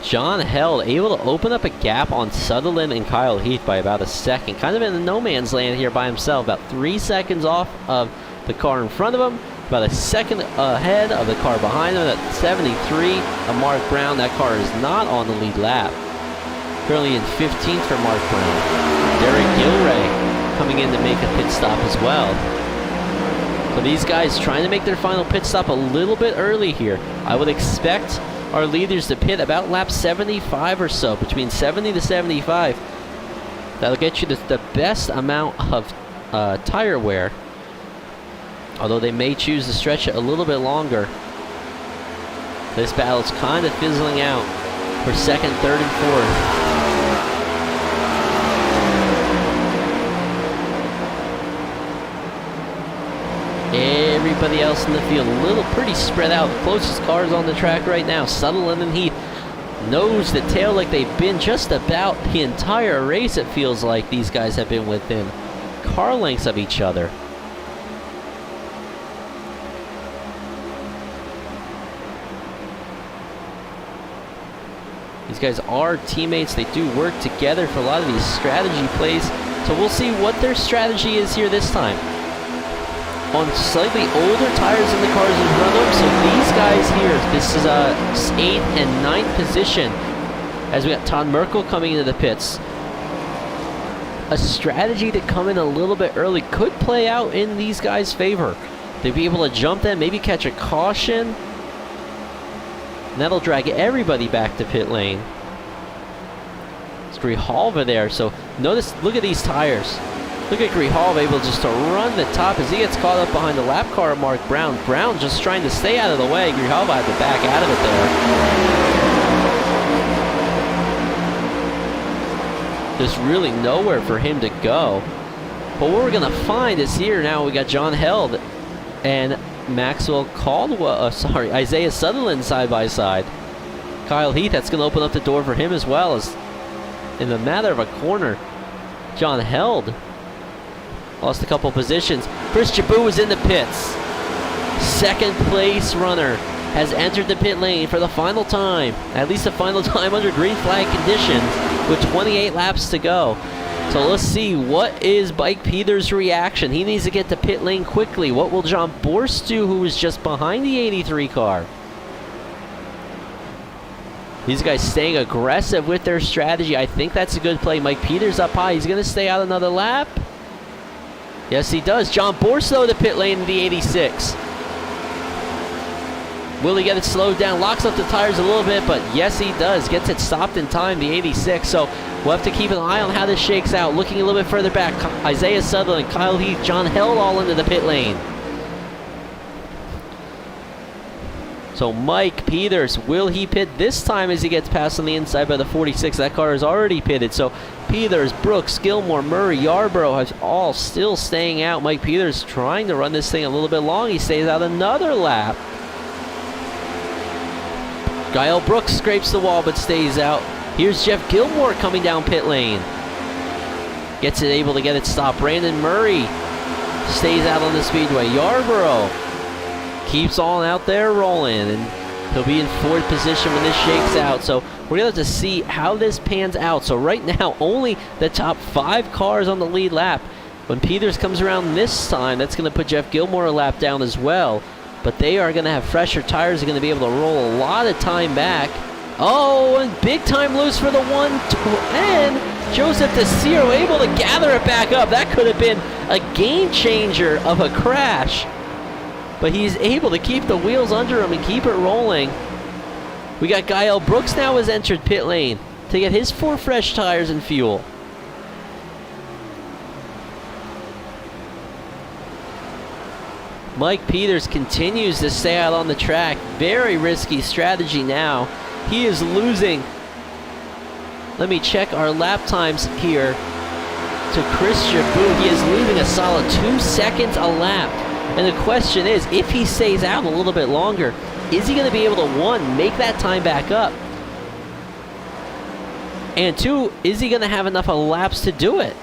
John Held able to open up a gap on Sutherland and Kyle Heath by about a second. Kind of in the no man's land here by himself. About 3 seconds off of the car in front of him. About a second ahead of the car behind him. At 73 of Mark Brown. That car is not on the lead lap. Currently in 15th for Mark Brown. Derek Gilray coming in to make a pit stop as well. So these guys trying to make their final pit stop a little bit early here. I would expect our leaders to pit about lap 75 or so, between 70 to 75. That'll get you the best amount of tire wear, although they may choose to stretch it a little bit longer. This battle's kind of fizzling out for second, third, and fourth. Everybody else in the field, a little pretty spread out. The closest cars on the track right now, Sutherland and Heath, nose to tail like they've been just about the entire race. It feels like these guys have been within car lengths of each other. These guys are teammates. They do work together for a lot of these strategy plays. So we'll see what their strategy is here this time. On slightly older tires in the cars in front of them. So these guys here, this is a 8th and 9th position as we got Todd Merkel coming into the pits. A strategy to come in a little bit early could play out in these guys' favor. They'd be able to jump them, maybe catch a caution. And that'll drag everybody back to pit lane. It's Grijalva there. So notice, look at these tires. Look at Grijalva able just to run the top as he gets caught up behind the lap car of Mark Brown. Brown just trying to stay out of the way. Grijalva had to back out of it there. There's really nowhere for him to go. But what we're going to find is here now we got John Held and Maxwell Caldwell, Isaiah Sutherland side by side. Kyle Heath, that's going to open up the door for him as well, as in the matter of a corner, John Held lost a couple positions. Chris Jabou is in the pits. Second place runner has entered the pit lane for the final time, at least the final time under green flag conditions, with 28 laps to go. So let's see, what is Mike Peters' reaction? He needs to get to pit lane quickly. What will John Borst do, who is just behind the 83 car? These guys staying aggressive with their strategy. I think that's a good play. Mike Peters up high. He's going to stay out another lap. Yes, he does. John Borst, though, to pit lane in the 86. Will he get it slowed down? Locks up the tires a little bit, but yes, he does. Gets it stopped in time, the 86. So we'll have to keep an eye on how this shakes out. Looking a little bit further back, Isaiah Sutherland, Kyle Heath, John Held all into the pit lane. So Mike Peters, will he pit this time as he gets passed on the inside by the 46? That car is already pitted. So Peters, Brooks, Gilmore, Murray, Yarborough have all still staying out. Mike Peters trying to run this thing a little bit long. He stays out another lap. Kyle Brooks scrapes the wall but stays out. Here's Jeff Gilmore coming down pit lane. Gets it, able to get it stopped. Brandon Murray stays out on the speedway. Yarborough keeps on out there rolling, and he'll be in fourth position when this shakes out. So we're going to have to see how this pans out. So right now, only the top 5 cars on the lead lap. When Peters comes around this time, that's going to put Jeff Gilmore a lap down as well. But they are going to have fresher tires. They're going to be able to roll a lot of time back. Oh, and big time loose for the 110. Joseph DeCiro able to gather it back up. That could have been a game changer of a crash. But he's able to keep the wheels under him and keep it rolling. We got Kyle Brooks now has entered pit lane to get his 4 fresh tires and fuel. Mike Peters continues to stay out on the track. Very risky strategy now. He is losing. Let me check our lap times here to Chris Jabou. He is losing a solid 2 seconds a lap. And the question is, if he stays out a little bit longer, is he going to be able to, 1, make that time back up? And 2, is he going to have enough laps to do it?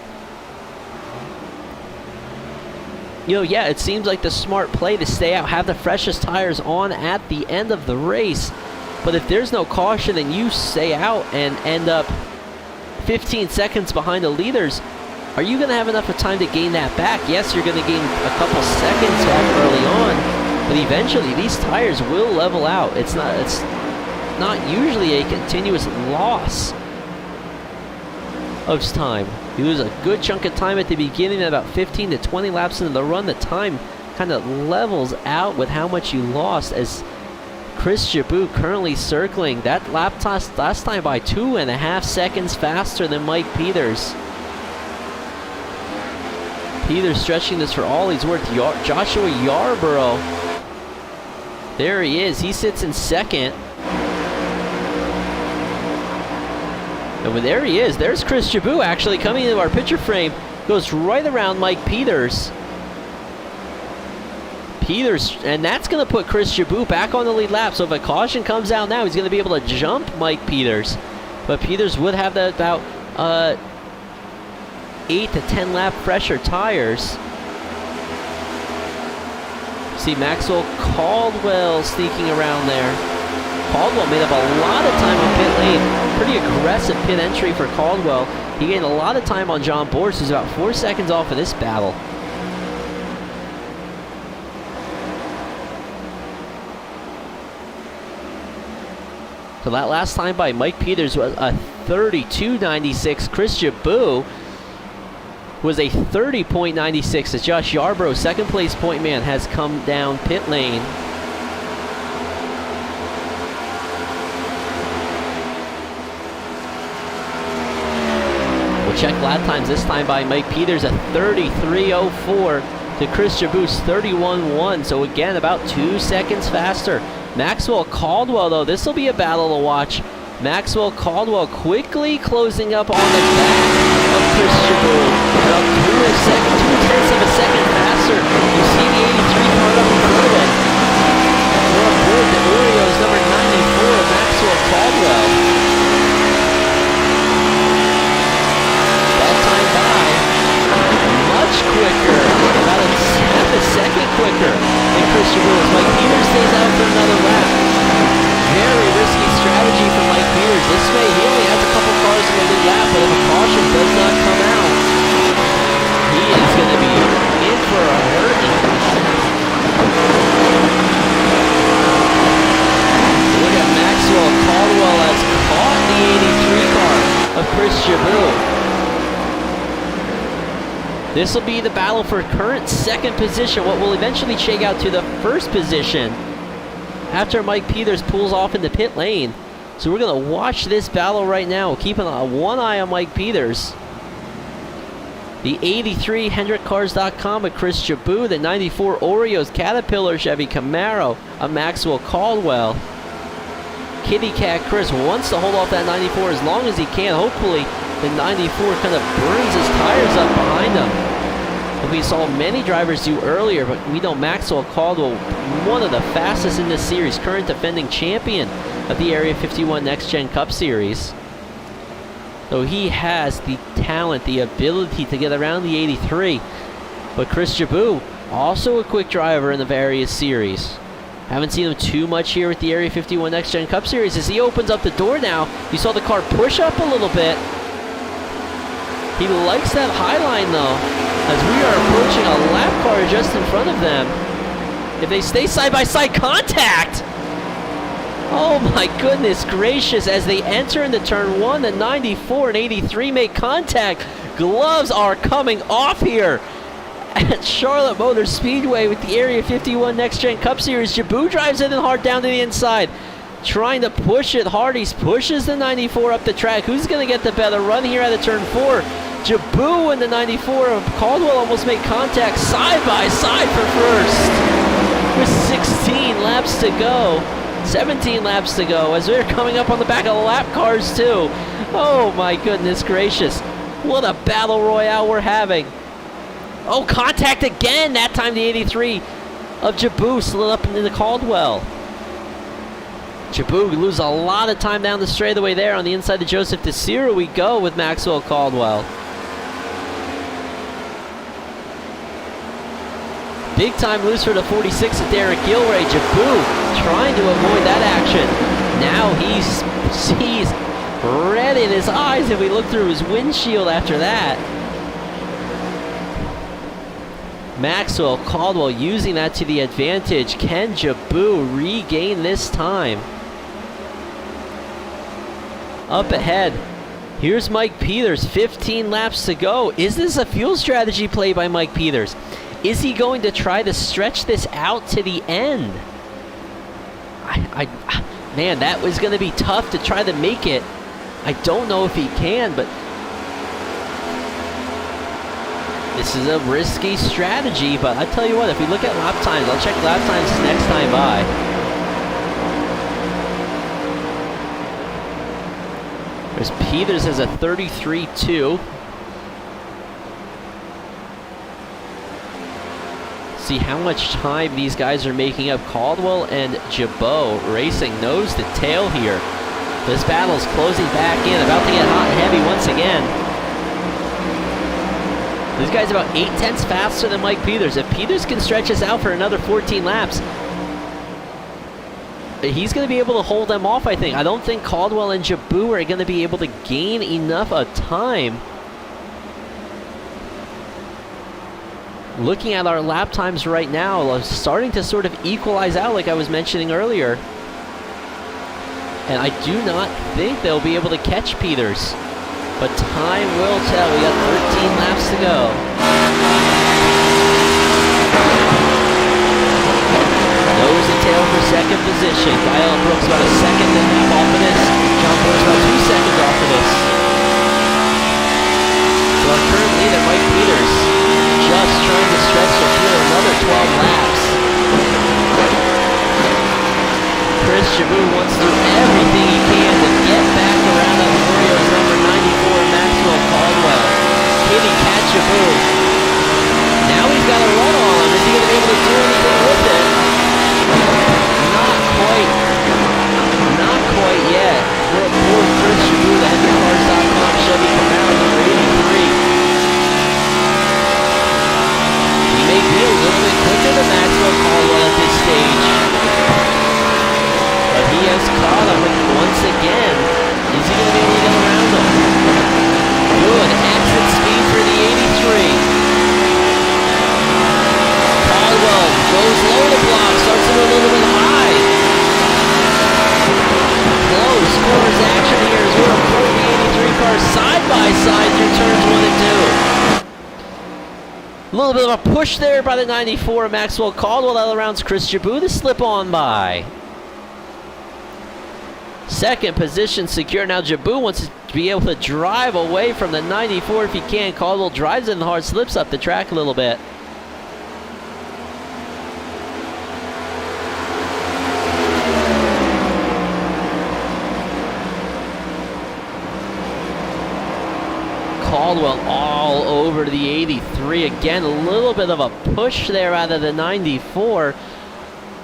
You know, yeah, it seems like the smart play to stay out, have the freshest tires on at the end of the race. But if there's no caution and you stay out and end up 15 seconds behind the leaders, are you going to have enough of time to gain that back? Yes, you're going to gain a couple seconds back early on, but eventually these tires will level out. It's not usually a continuous loss of time. You lose a good chunk of time at the beginning, about 15 to 20 laps into the run. The time kind of levels out with how much you lost, as Chris Jabou currently circling that lap last time by 2.5 seconds faster than Mike Peters. Peters stretching this for all he's worth. Joshua Yarborough, there he is. He sits in second. And there he is. There's Chris Jabou actually coming into our picture frame. Goes right around Mike Peters. And that's going to put Chris Jabou back on the lead lap. So if a caution comes out now, he's going to be able to jump Mike Peters. But Peters would have that about 8 to 10 lap fresher tires. See Maxwell Caldwell sneaking around there. Caldwell made up a lot of time on pit lane. Pretty aggressive pit entry for Caldwell. He gained a lot of time on John Borst, who's about 4 seconds off of this battle. So that last time by Mike Peters was a 32.96. Chris Jabou was a 30.96 as Josh Yarborough, second place point man, has come down pit lane. check lap times this time by Mike Peters at 33.04 to Chris Jabou's 31.1. So again, about 2 seconds faster. Maxwell Caldwell, though, this will be a battle to watch. Maxwell Caldwell quickly closing up on the back of Chris Jabou. About 2/10 of a second faster. You see the 83 car up in front of it. We're aboard the Oreos number 94, Maxwell Caldwell. That time by much quicker, about a half a second quicker than Chris Jabou. Mike Peters stays out for another lap. Very risky strategy for Mike Peters. He only has a couple cars in the lead lap, but if a caution does not come out, he is going to be in for a hurting. Look at Maxwell Caldwell has caught the 83 car of Chris Jabou. This will be the battle for current second position, what will eventually shake out to the first position after Mike Peters pulls off in the pit lane. So we're going to watch this battle right now, keeping one eye on Mike Peters. The 83 HendrickCars.com of Chris Jabou, the 94 Oreos Caterpillar Chevy Camaro of Maxwell Caldwell. Kitty Cat Chris wants to hold off that 94 as long as he can. Hopefully the 94 kind of burns his tires up behind him. And we saw many drivers do earlier, but we know Maxwell Caldwell, one of the fastest in this series, current defending champion of the Area 51 Next Gen Cup Series. So he has the talent, the ability to get around the 83. But Chris Jabou, also a quick driver in the various series. Haven't seen him too much here with the Area 51 Next Gen Cup Series. As he opens up the door now, you saw the car push up a little bit. He likes that high line though, as we are approaching a lap car just in front of them. If they stay side by side, contact! Oh my goodness gracious, as they enter into turn 1, the 94 and 83 make contact. Gloves are coming off here at Charlotte Motor Speedway with the Area 51 Next Gen Cup Series. Jabou drives it in hard down to the inside, trying to push it hard. He pushes the 94 up the track. Who's going to get the better run here out of turn 4? Jabou and the 94 of Caldwell almost make contact side by side for first. With 16 laps to go. 17 laps to go as they're coming up on the back of the lap cars too. Oh my goodness gracious. What a battle royale we're having. Oh, contact again. That time the 83 of Jabou slid up into the Caldwell. Jabou loses a lot of time down the straightaway there. On the inside of Joseph DeCiro we go with Maxwell Caldwell. Big time loose for the 46 of Derek Gilray. Jabou trying to avoid that action. Now he sees red in his eyes if we look through his windshield after that. Maxwell Caldwell using that to the advantage. Can Jabou regain this time? Up ahead, here's Mike Peters, 15 laps to go. Is this a fuel strategy play by Mike Peters? Is he going to try to stretch this out to the end? Man, that was going to be tough to try to make it. I don't know if he can, but this is a risky strategy. But I tell you what, if we look at lap times, I'll check lap times next time by. There's Peters has a 33.2. See how much time these guys are making up. Caldwell and Jabou racing nose to tail here. This battle's closing back in, about to get hot and heavy once again. This guy's about 0.8 faster than Mike Peters. If Peters can stretch this out for another 14 laps, he's going to be able to hold them off, I think. I don't think Caldwell and Jabou are going to be able to gain enough of time. Looking at our lap times right now, starting to sort of equalize out like I was mentioning earlier. And I do not think they'll be able to catch Peters. But time will tell. We got 13 laps to go. Nose and tail for second position. Kyle Brooks about a second and a half off of this. John Brooks about 2 seconds off of this. our current leader, Mike Peters, just trying to stretch the field another 12 laps. Chris Jaboo wants to do everything he can to get back around that Warriors number 94, Maxwell Caldwell. Kitty Cat Jaboo. Now he's got a run on him. Is he going to be able to do anything with it? Not quite. Not quite yet. We're aboard Chris Jaboo, the HenryCars.com Chevy Camaro number 83. He may be a little bit quicker than Maxwell Caldwell at this stage. But he has caught him once again. Is he going to be able to get around him? Good exit speed for the 83. Caldwell goes low to block, starts it a little bit high. Close corners action here as we're approaching the 83 cars side by side through turns 1 and 2. A little bit of a push there by the 94 Maxwell Caldwell. That allows Chris Jaboo to slip on by. Second position secure. Now Jaboo wants to be able to drive away from the 94 if he can. Caldwell drives in hard, slips up the track a little bit. Caldwell all over the 83. Again, a little bit of a push there out of the 94.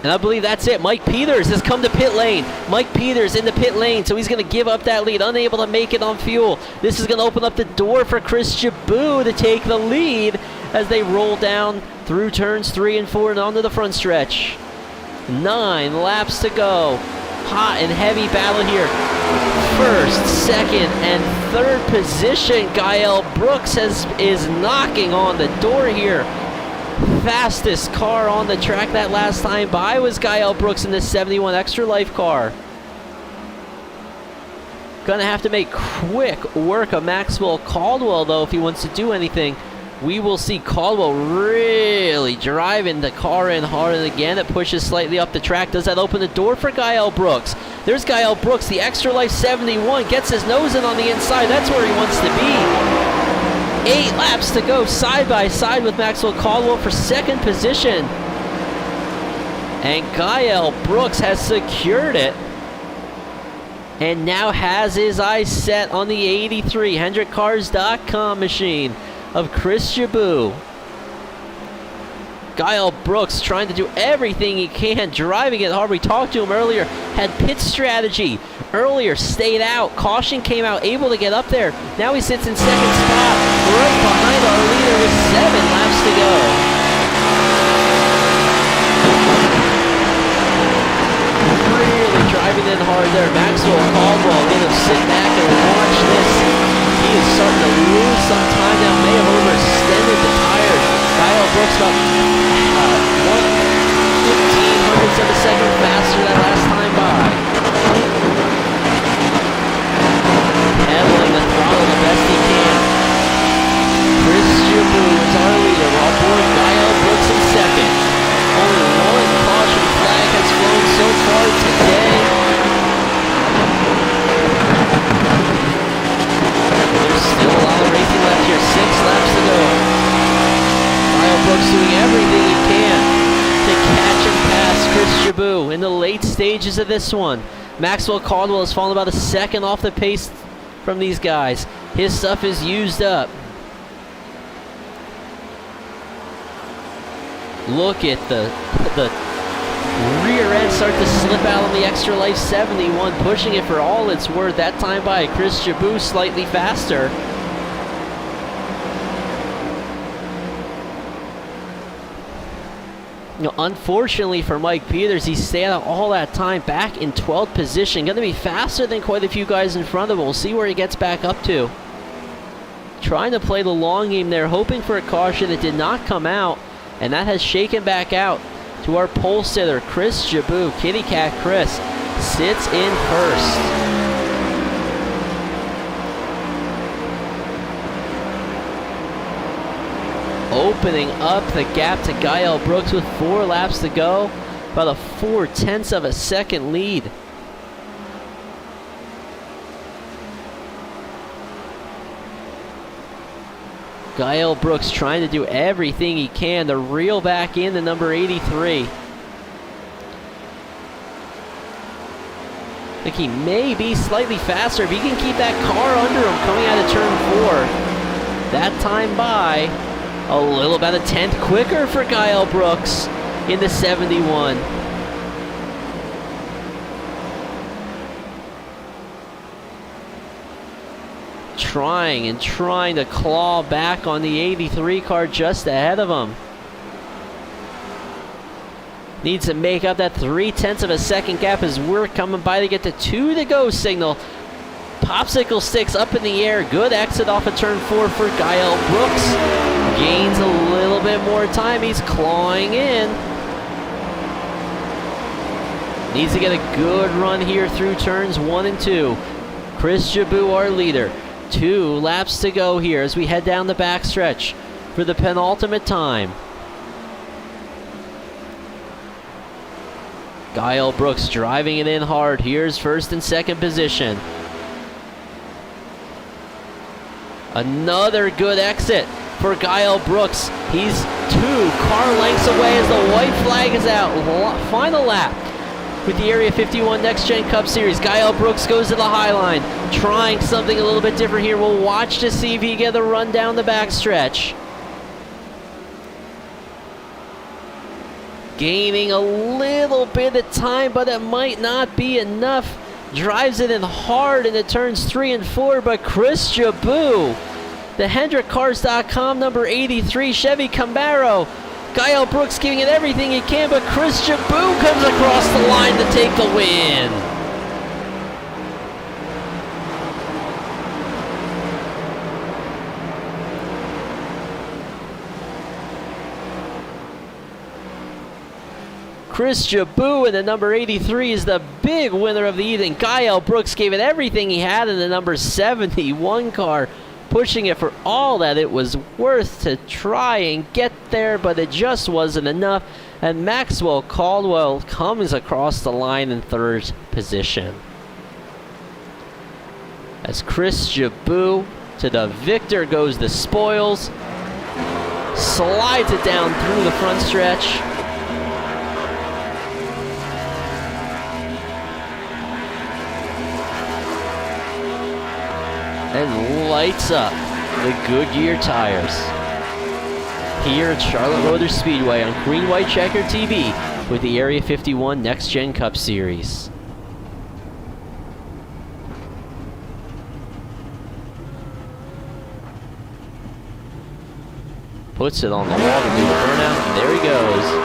And I believe that's it. Mike Peters has come to pit lane. Mike Peters in the pit lane, so he's going to give up that lead, unable to make it on fuel. This is going to open up the door for Chris Jaboo to take the lead as they roll down through turns 3 and 4 and onto the front stretch. 9 laps to go. Hot and heavy battle here. First, second, and third position. Gael Brooks is knocking on the door here. Fastest car on the track that last time by was Gael Brooks in the 71 Extra Life car. Gonna have to make quick work of Maxwell Caldwell though if he wants to do anything. We will see Caldwell really driving the car in hard, and again it pushes slightly up the track. Does that open the door for Gael Brooks? There's Gael Brooks, the Extra Life 71, gets his nose in on the inside. That's where he wants to be. 8 laps to go, side by side with Maxwell Caldwell for second position. And Gael Brooks has secured it. And now has his eyes set on the 83 HenryCars.com machine of Chris Jaboo. Gael Brooks trying to do everything he can, driving it hard. We talked to him earlier, had pit strategy. Earlier, stayed out. Caution came out, able to get up there. Now he sits in second spot, right behind our leader with 7 laps to go. Really driving in hard there. Maxwell Caldwell gonna sit back and watch this. He is starting to lose some time now. May have overextended the tires. Gael Brooks about 1/1500ths of a second faster that last time by. Pedaling the throttle the best he can. Chris Jaboo is our leader, while aboard Gael Brooks in second. Only 1 caution flag has flown so far today. There's still a lot of racing left here. 6 laps to go. Gael Brooks doing everything he can to catch and pass Chris Jaboo in the late stages of this one. Maxwell Caldwell has fallen about a second off the pace from these guys. His stuff is used up. Look at the rear end start to slip out on the Extra Life 71, pushing it for all it's worth. That time by Chris Jaboo slightly faster. You know, unfortunately for Mike Peters, he stayed out all that time, back in 12th position. Going to be faster than quite a few guys in front of him. We'll see where he gets back up to. Trying to play the long game there, hoping for a caution that did not come out, and that has shaken back out to our pole sitter, Chris Jaboo. Kitty Cat Chris sits in first. Opening up the gap to Gael Brooks with 4 laps to go. About a 0.4 of a second lead. Gael Brooks trying to do everything he can to reel back in the number 83. I think he may be slightly faster if he can keep that car under him coming out of turn 4. That time by a little about a tenth quicker for Gael Brooks in the 71. Trying to claw back on the 83 car just ahead of him. Needs to make up that 0.3 of a second gap as we're coming by to get the 2 to go signal. Popsicle sticks up in the air. Good exit off of turn 4 for Gael Brooks. Gains a little bit more time. He's clawing in. Needs to get a good run here through turns 1 and 2. Chris Jabu, our leader. 2 laps to go here as we head down the backstretch for the penultimate time. Gael Brooks driving it in hard. Here's first and second position. Another good exit for Gael Brooks. He's 2 car lengths away as the white flag is out. Final lap with the Area 51 Next Gen Cup Series. Gael Brooks goes to the high line, trying something a little bit different here. We'll watch to see if he can get a run down the backstretch. Gaining a little bit of time, but it might not be enough. Drives it in hard into turns 3 and 4, but Chris Jabu, the HendrickCars.com number 83 Chevy Camaro. Gael Brooks giving it everything he can, but Chris Jabu comes across the line to take the win. Chris Jabu in the number 83 is the big winner of the evening. Gael Brooks gave it everything he had in the number 71 car, pushing it for all that it was worth to try and get there, but it just wasn't enough. And Maxwell Caldwell comes across the line in third position. As Chris Jabu to the victor goes the spoils. Slides it down through the front stretch. And lights up the Goodyear tires here at Charlotte Motor Speedway on Green White Checker TV with the Area 51 Next Gen Cup Series. Puts it on the wall to do the burnout, and there he goes.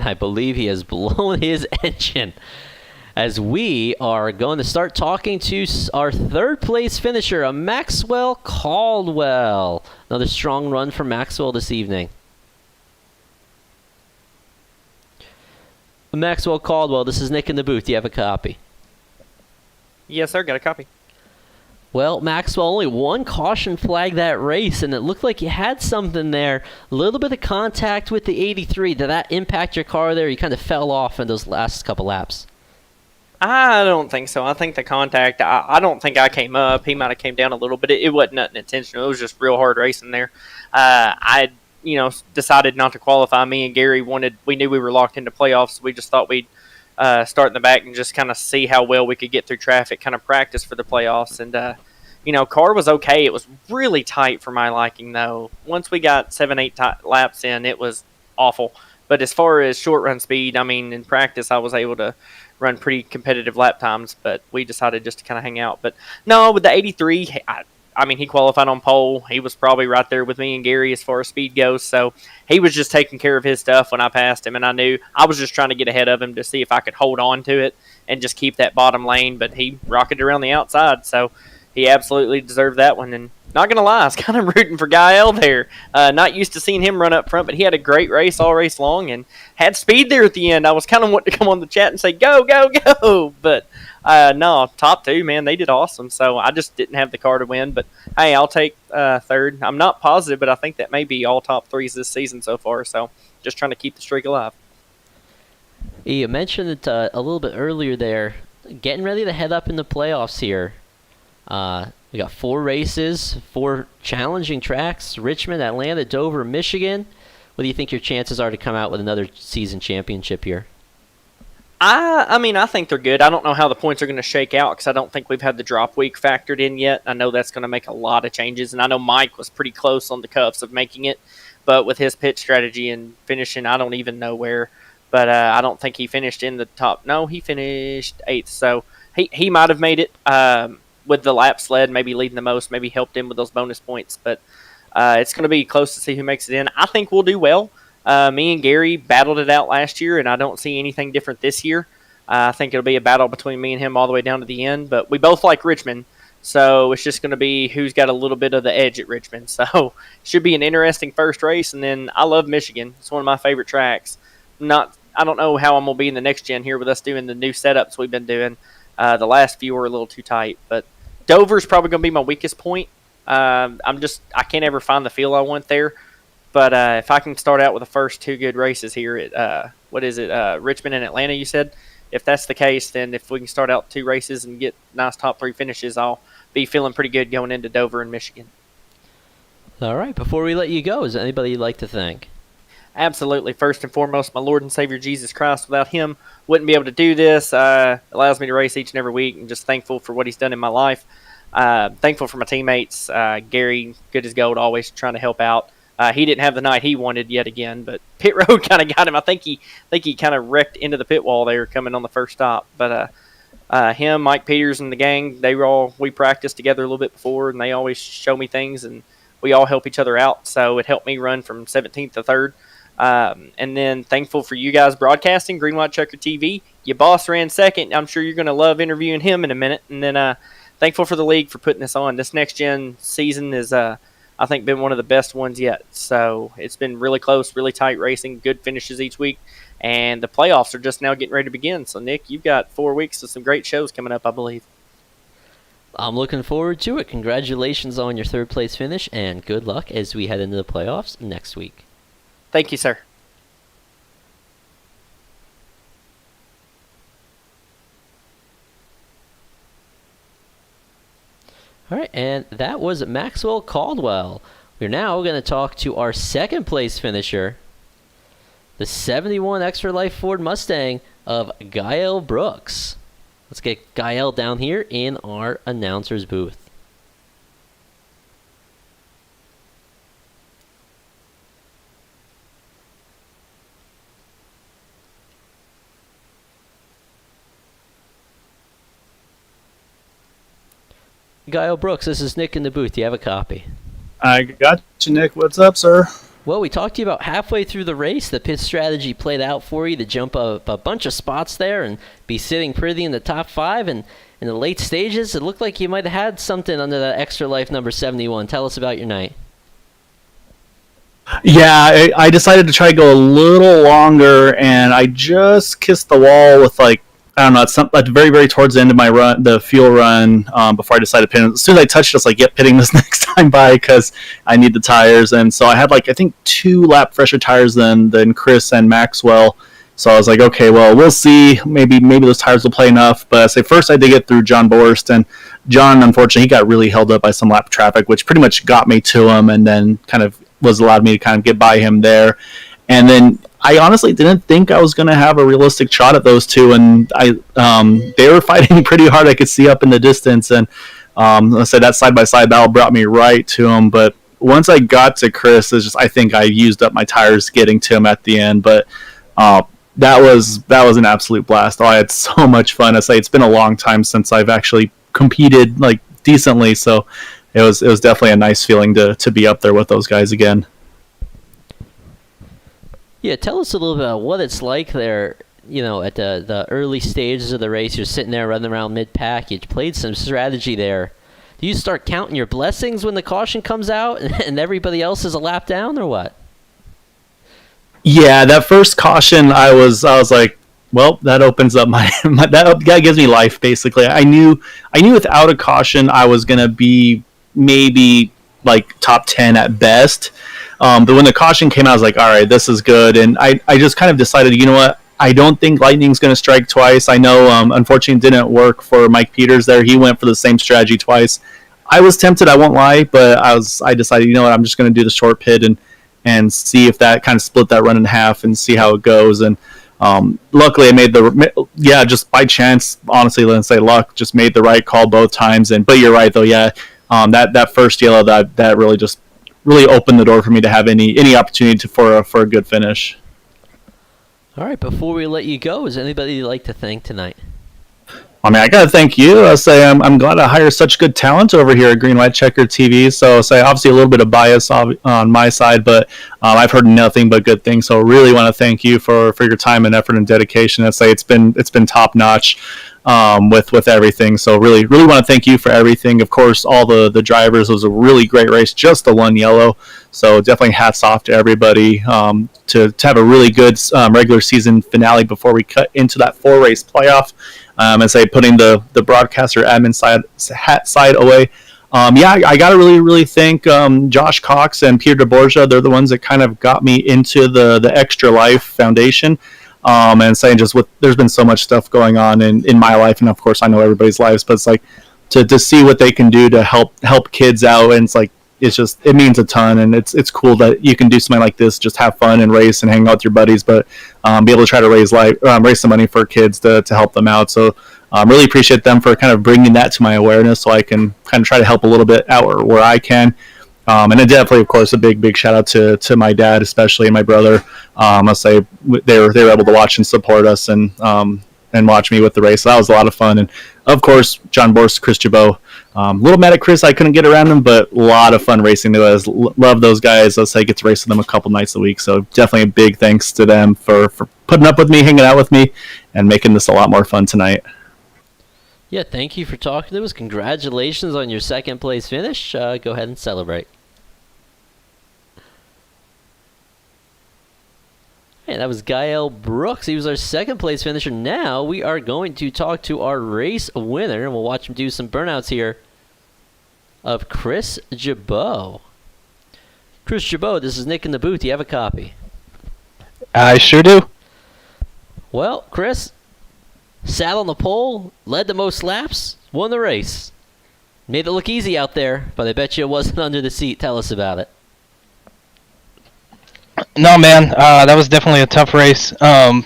I believe he has blown his engine as we are going to start talking to our third place finisher, Maxwell Caldwell. Another strong run for Maxwell this evening. Maxwell Caldwell, this is Nick in the booth. Do you have a copy? Yes, sir. Got a copy. Well, Maxwell, only one caution flag that race, and it looked like you had something there. A little bit of contact with the 83. Did that impact your car there? You kind of fell off in those last couple laps. I don't think so. I think the contact, I don't think I came up. He might have came down a little bit. It wasn't nothing intentional. It was just real hard racing there. I decided not to qualify. Me and Gary we knew we were locked into playoffs. So we just thought we'd start in the back and just kind of see how well we could get through traffic, kind of practice for the playoffs. And, car was okay. It was really tight for my liking, though. Once we got 7-8 laps in, it was awful. But as far as short run speed, in practice, I was able to run pretty competitive lap times, but we decided just to kind of hang out. But no, with the 83, he qualified on pole. He was probably right there with me and Gary as far as speed goes. So he was just taking care of his stuff when I passed him, and I knew I was just trying to get ahead of him to see if I could hold on to it and just keep that bottom lane. But he rocketed around the outside, so he absolutely deserved that one. And not going to lie, I was kind of rooting for Gael there. Not used to seeing him run up front, but he had a great race all race long and had speed there at the end. I was kind of wanting to come on the chat and say, go, go, go. But No, top two, man, they did awesome. So I just didn't have the car to win. But hey, I'll take third. I'm not positive, but I think that may be all top threes this season so far. So just trying to keep the streak alive. You mentioned it a little bit earlier there. Getting ready to head up in the playoffs here. We got 4 races, 4 challenging tracks: Richmond, Atlanta, Dover, Michigan. What do you think your chances are to come out with another season championship here? I mean, I think they're good. I don't know how the points are going to shake out because I don't think we've had the drop week factored in yet. I know that's going to make a lot of changes, and I know Mike was pretty close on the cuffs of making it, but with his pit strategy and finishing, I don't even know where. But I don't think he finished in the top. No, he finished 8th, so he might have made it with the lap sled, maybe leading the most, maybe helped him with those bonus points. But it's going to be close to see who makes it in. I think we'll do well. Me and Gary battled it out last year, and I don't see anything different this year. I think it'll be a battle between me and him all the way down to the end, but we both like Richmond, so it's just going to be who's got a little bit of the edge at Richmond. So it should be an interesting first race, and then I love Michigan. It's one of my favorite tracks. I don't know how I'm going to be in the next gen here with us doing the new setups we've been doing. The last few were a little too tight, but Dover's probably going to be my weakest point. I can't ever find the feel I want there. But if I can start out with the first 2 good races here at, Richmond and Atlanta, you said? If that's the case, then if we can start out 2 races and get nice top 3 finishes, I'll be feeling pretty good going into Dover and Michigan. All right, before we let you go, is there anybody you'd like to thank? Absolutely. First and foremost, my Lord and Savior Jesus Christ. Without him, wouldn't be able to do this. Allows me to race each and every week, and just thankful for what he's done in my life. Thankful for my teammates. Gary, good as gold, always trying to help out. He didn't have the night he wanted yet again, but pit road kind of got him. I think he kind of wrecked into the pit wall there coming on the first stop. But him, Mike Peters, and the gang, we practiced together a little bit before, and they always show me things, and we all help each other out. So it helped me run from 17th to 3rd. And then thankful for you guys broadcasting, Green White Checker TV. Your boss ran 2nd. I'm sure you're going to love interviewing him in a minute. And then thankful for the league for putting this on. This next gen season is I think been one of the best ones yet. So it's been really close, really tight racing, good finishes each week, and the playoffs are just now getting ready to begin. So Nick, you've got 4 weeks of some great shows coming up, I believe. I'm looking forward to it. Congratulations on your 3rd place finish, and good luck as we head into the playoffs next week. Thank you, sir. All right, and that was Maxwell Caldwell. We're now going to talk to our 2nd place finisher, the 71 Extra Life Ford Mustang of Gael Brooks. Let's get Gael down here in our announcer's booth. Gael Brooks, this is Nick in the booth. Do you have a copy? I got you, Nick. What's up, sir? Well, we talked to you about halfway through the race. The pit strategy played out for you to jump a bunch of spots there and be sitting pretty in the top 5. And in the late stages, it looked like you might have had something under that Extra Life number 71. Tell us about your night. Yeah, I decided to try to go a little longer, and I just kissed the wall with I don't know, it's at the very, very towards the end of my run, the fuel run, before I decided to pit. As soon as I touched it, I was like, yep, pitting this next time by because I need the tires. And so I had I think 2 lap fresher tires than Chris and Maxwell. So I was like, okay, well, we'll see. Maybe those tires will play enough. But I say first I did get through John Borst, and John, unfortunately, he got really held up by some lap traffic, which pretty much got me to him, and then kind of allowed me to kind of get by him there. And then I honestly didn't think I was going to have a realistic shot at those 2, and they were fighting pretty hard. I could see up in the distance, and let's say that side-by-side battle brought me right to him. But once I got to Chris, I think I used up my tires getting to him at the end. But that was an absolute blast. I had so much fun. I say it's been a long time since I've actually competed decently, so it was definitely a nice feeling to be up there with those guys again. Yeah, tell us a little bit about what it's like there, at the early stages of the race. You're sitting there running around mid-pack. You played some strategy there. Do you start counting your blessings when the caution comes out and everybody else is a lap down, or what? Yeah, that first caution, I was like, well, that opens up that gives me life basically. I knew without a caution I was gonna be maybe like top 10 at best. But when the caution came out, I was like, all right, this is good, and I just kind of decided, you know what? I don't think lightning's going to strike twice. I know, unfortunately, it didn't work for Mike Peters there. He went for the same strategy twice. I was tempted, I won't lie, but I decided, you know what? I'm just going to do the short pit and see if that kind of split that run in half and see how it goes. And luckily, I made just by chance, honestly, let's say luck, just made the right call both times. But you're right though, yeah. That first yellow that really opened the door for me to have any opportunity for a good finish. All right, before we let you go, is anybody you'd like to thank tonight? I mean, I gotta thank you. I say I'm glad I hired such good talent over here at Green White Checker TV. So say obviously a little bit of bias on my side, but I've heard nothing but good things. So really want to thank you for your time and effort and dedication. I say it's been top notch. With everything, so really want to thank you for everything. Of course, all the drivers. It was a really great race, just the one yellow. So definitely hats off to everybody to have a really good regular season finale before we cut into that 4-race playoff. And say putting the broadcaster admin side away. I got to really thank Josh Cox and Peter DeBorgia. They're the ones that kind of got me into the Extra Life Foundation. And saying there's been so much stuff going on in my life, and of course I know everybody's lives, but it's like to see what they can do to help kids out, and it's like it means a ton, and it's cool that you can do something like this, just have fun and race and hang out with your buddies, but be able to try to raise some money for kids to help them out. So really appreciate them for kind of bringing that to my awareness, so I can kind of try to help a little bit out where I can. And then definitely, of course, a big shout out to my dad, especially, and my brother. I'll say they were able to watch and support us and watch me with the race. So that was a lot of fun. And of course, John Borst, Chris Jabot. Little mad at Chris, I couldn't get around him, but a lot of fun racing. Love those guys. I'll say get to race with them a couple nights a week. So definitely a big thanks to them for putting up with me, hanging out with me, and making this a lot more fun tonight. Yeah, thank you for talking to us. Congratulations on your second place finish. Go ahead and celebrate. And that was Gael Brooks. He was our second place finisher. Now we are going to talk to our race winner, and we'll watch him do some burnouts here of Chris Jabot. Chris Jabot, this is Nick in the booth. Do you have a copy? I sure do. Well, Chris, sat on the pole, led the most laps, won the race. Made it look easy out there, but I bet you it wasn't under the seat. Tell us about it. No, man, that was definitely a tough race. I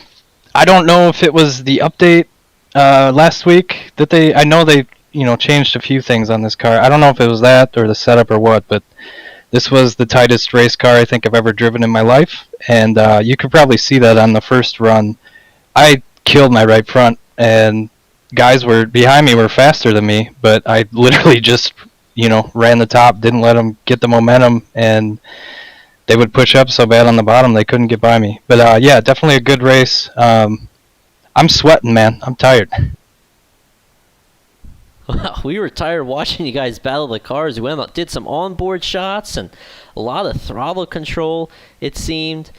don't know if it was the update last week that I know they changed a few things on this car. I don't know if it was that or the setup or what, but this was the tightest race car I think I've ever driven in my life, and you could probably see that on the first run. I killed my right front, and guys were behind me were faster than me, but I literally just ran the top, didn't let them get the momentum, and they would push up so bad on the bottom they couldn't get by me. But yeah, definitely a good race. I'm sweating, man. I'm tired. Well, we were tired watching you guys battle the cars. We went out, did some onboard shots and a lot of throttle control, it seemed.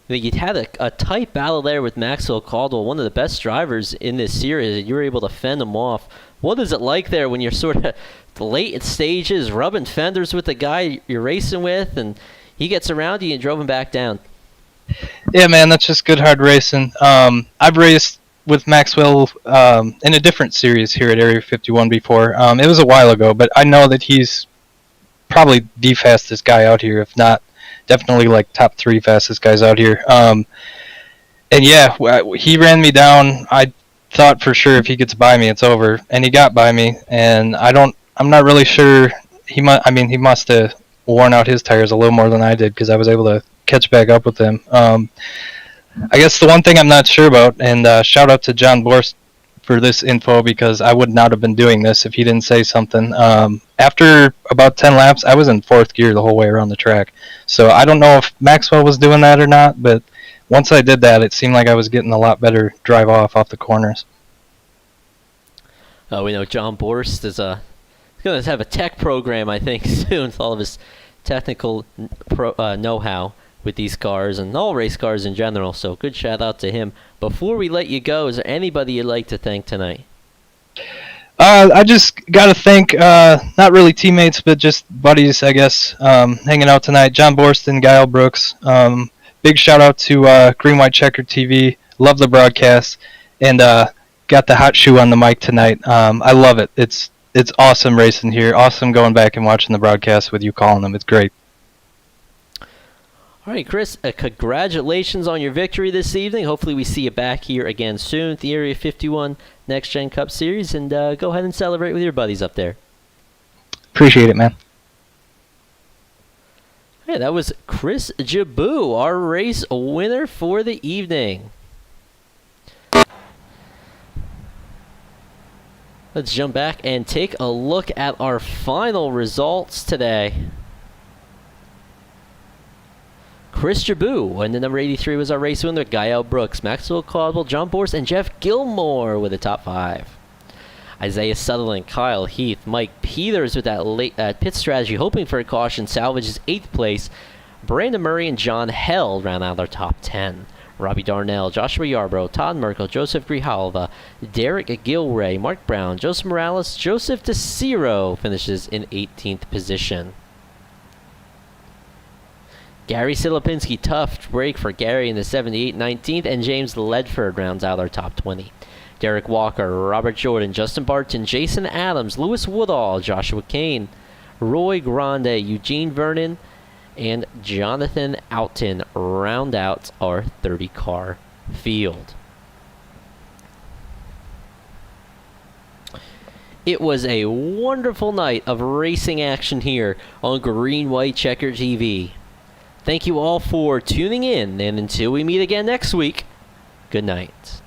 You'd had a tight battle there with Maxwell Caldwell, one of the best drivers in this series, and you were able to fend him off. What is it like there when you're sort of late at stages, rubbing fenders with the guy you're racing with, and he gets around you and drove him back down? Yeah, man, that's just good hard racing. I've raced with Maxwell in a different series here at Area 51 before. It was a while ago, but I know that he's probably the fastest guy out here, if not definitely like top 3 fastest guys out here. And yeah, he ran me down. I thought for sure if he gets by me, it's over, and he got by me. And I'm not really sure. He must have worn out his tires a little more than I did, because I was able to catch back up with him. I guess the one thing I'm not sure about, and shout out to John Borst for this info, because I would not have been doing this if he didn't say something. After about 10 laps, I was in 4th gear the whole way around the track. So I don't know if Maxwell was doing that or not, but once I did that, it seemed like I was getting a lot better drive off the corners. We know John Borst is going to have a tech program, I think, soon with all of his technical know-how. with these cars and all race cars in general. So good shout out to him. Before we let you go, is there anybody you'd like to thank tonight? I just got to thank, not really teammates, but just buddies, I guess, hanging out tonight. John Borston, Guile Brooks. Big shout out to Green White Checker TV. Love the broadcast. And got the hot shoe on the mic tonight. I love it. It's awesome racing here. Awesome going back and watching the broadcast with you calling them. It's great. All right, Chris, congratulations on your victory this evening. Hopefully we see you back here again soon at the Area 51 Next Gen Cup Series, and go ahead and celebrate with your buddies up there. Appreciate it, man. Hey, that was Chris Jaboo, our race winner for the evening. Let's jump back and take a look at our final results today. Chris Jaboo, and the number 83 was our race winner. Gael Brooks, Maxwell Caldwell, John Bors, and Jeff Gilmore with the top 5. Isaiah Sutherland, Kyle Heath, Mike Peters with that late pit strategy, hoping for a caution, salvages 8th place. Brandon Murray and John Held round out our top 10. Robbie Darnell, Joshua Yarbrough, Todd Merkel, Joseph Grijalva, Derek Gilray, Mark Brown, Joseph Morales, Joseph DeCiro finishes in 18th position. Gary Silipinski, tough break for Gary in the 78 19th, and James Ledford rounds out our top 20. Derek Walker, Robert Jordan, Justin Barton, Jason Adams, Lewis Woodall, Joshua Kane, Roy Grande, Eugene Vernon, and Jonathan Oughton round out our 30-car field. It was a wonderful night of racing action here on Green White Checker TV. Thank you all for tuning in, and until we meet again next week, good night.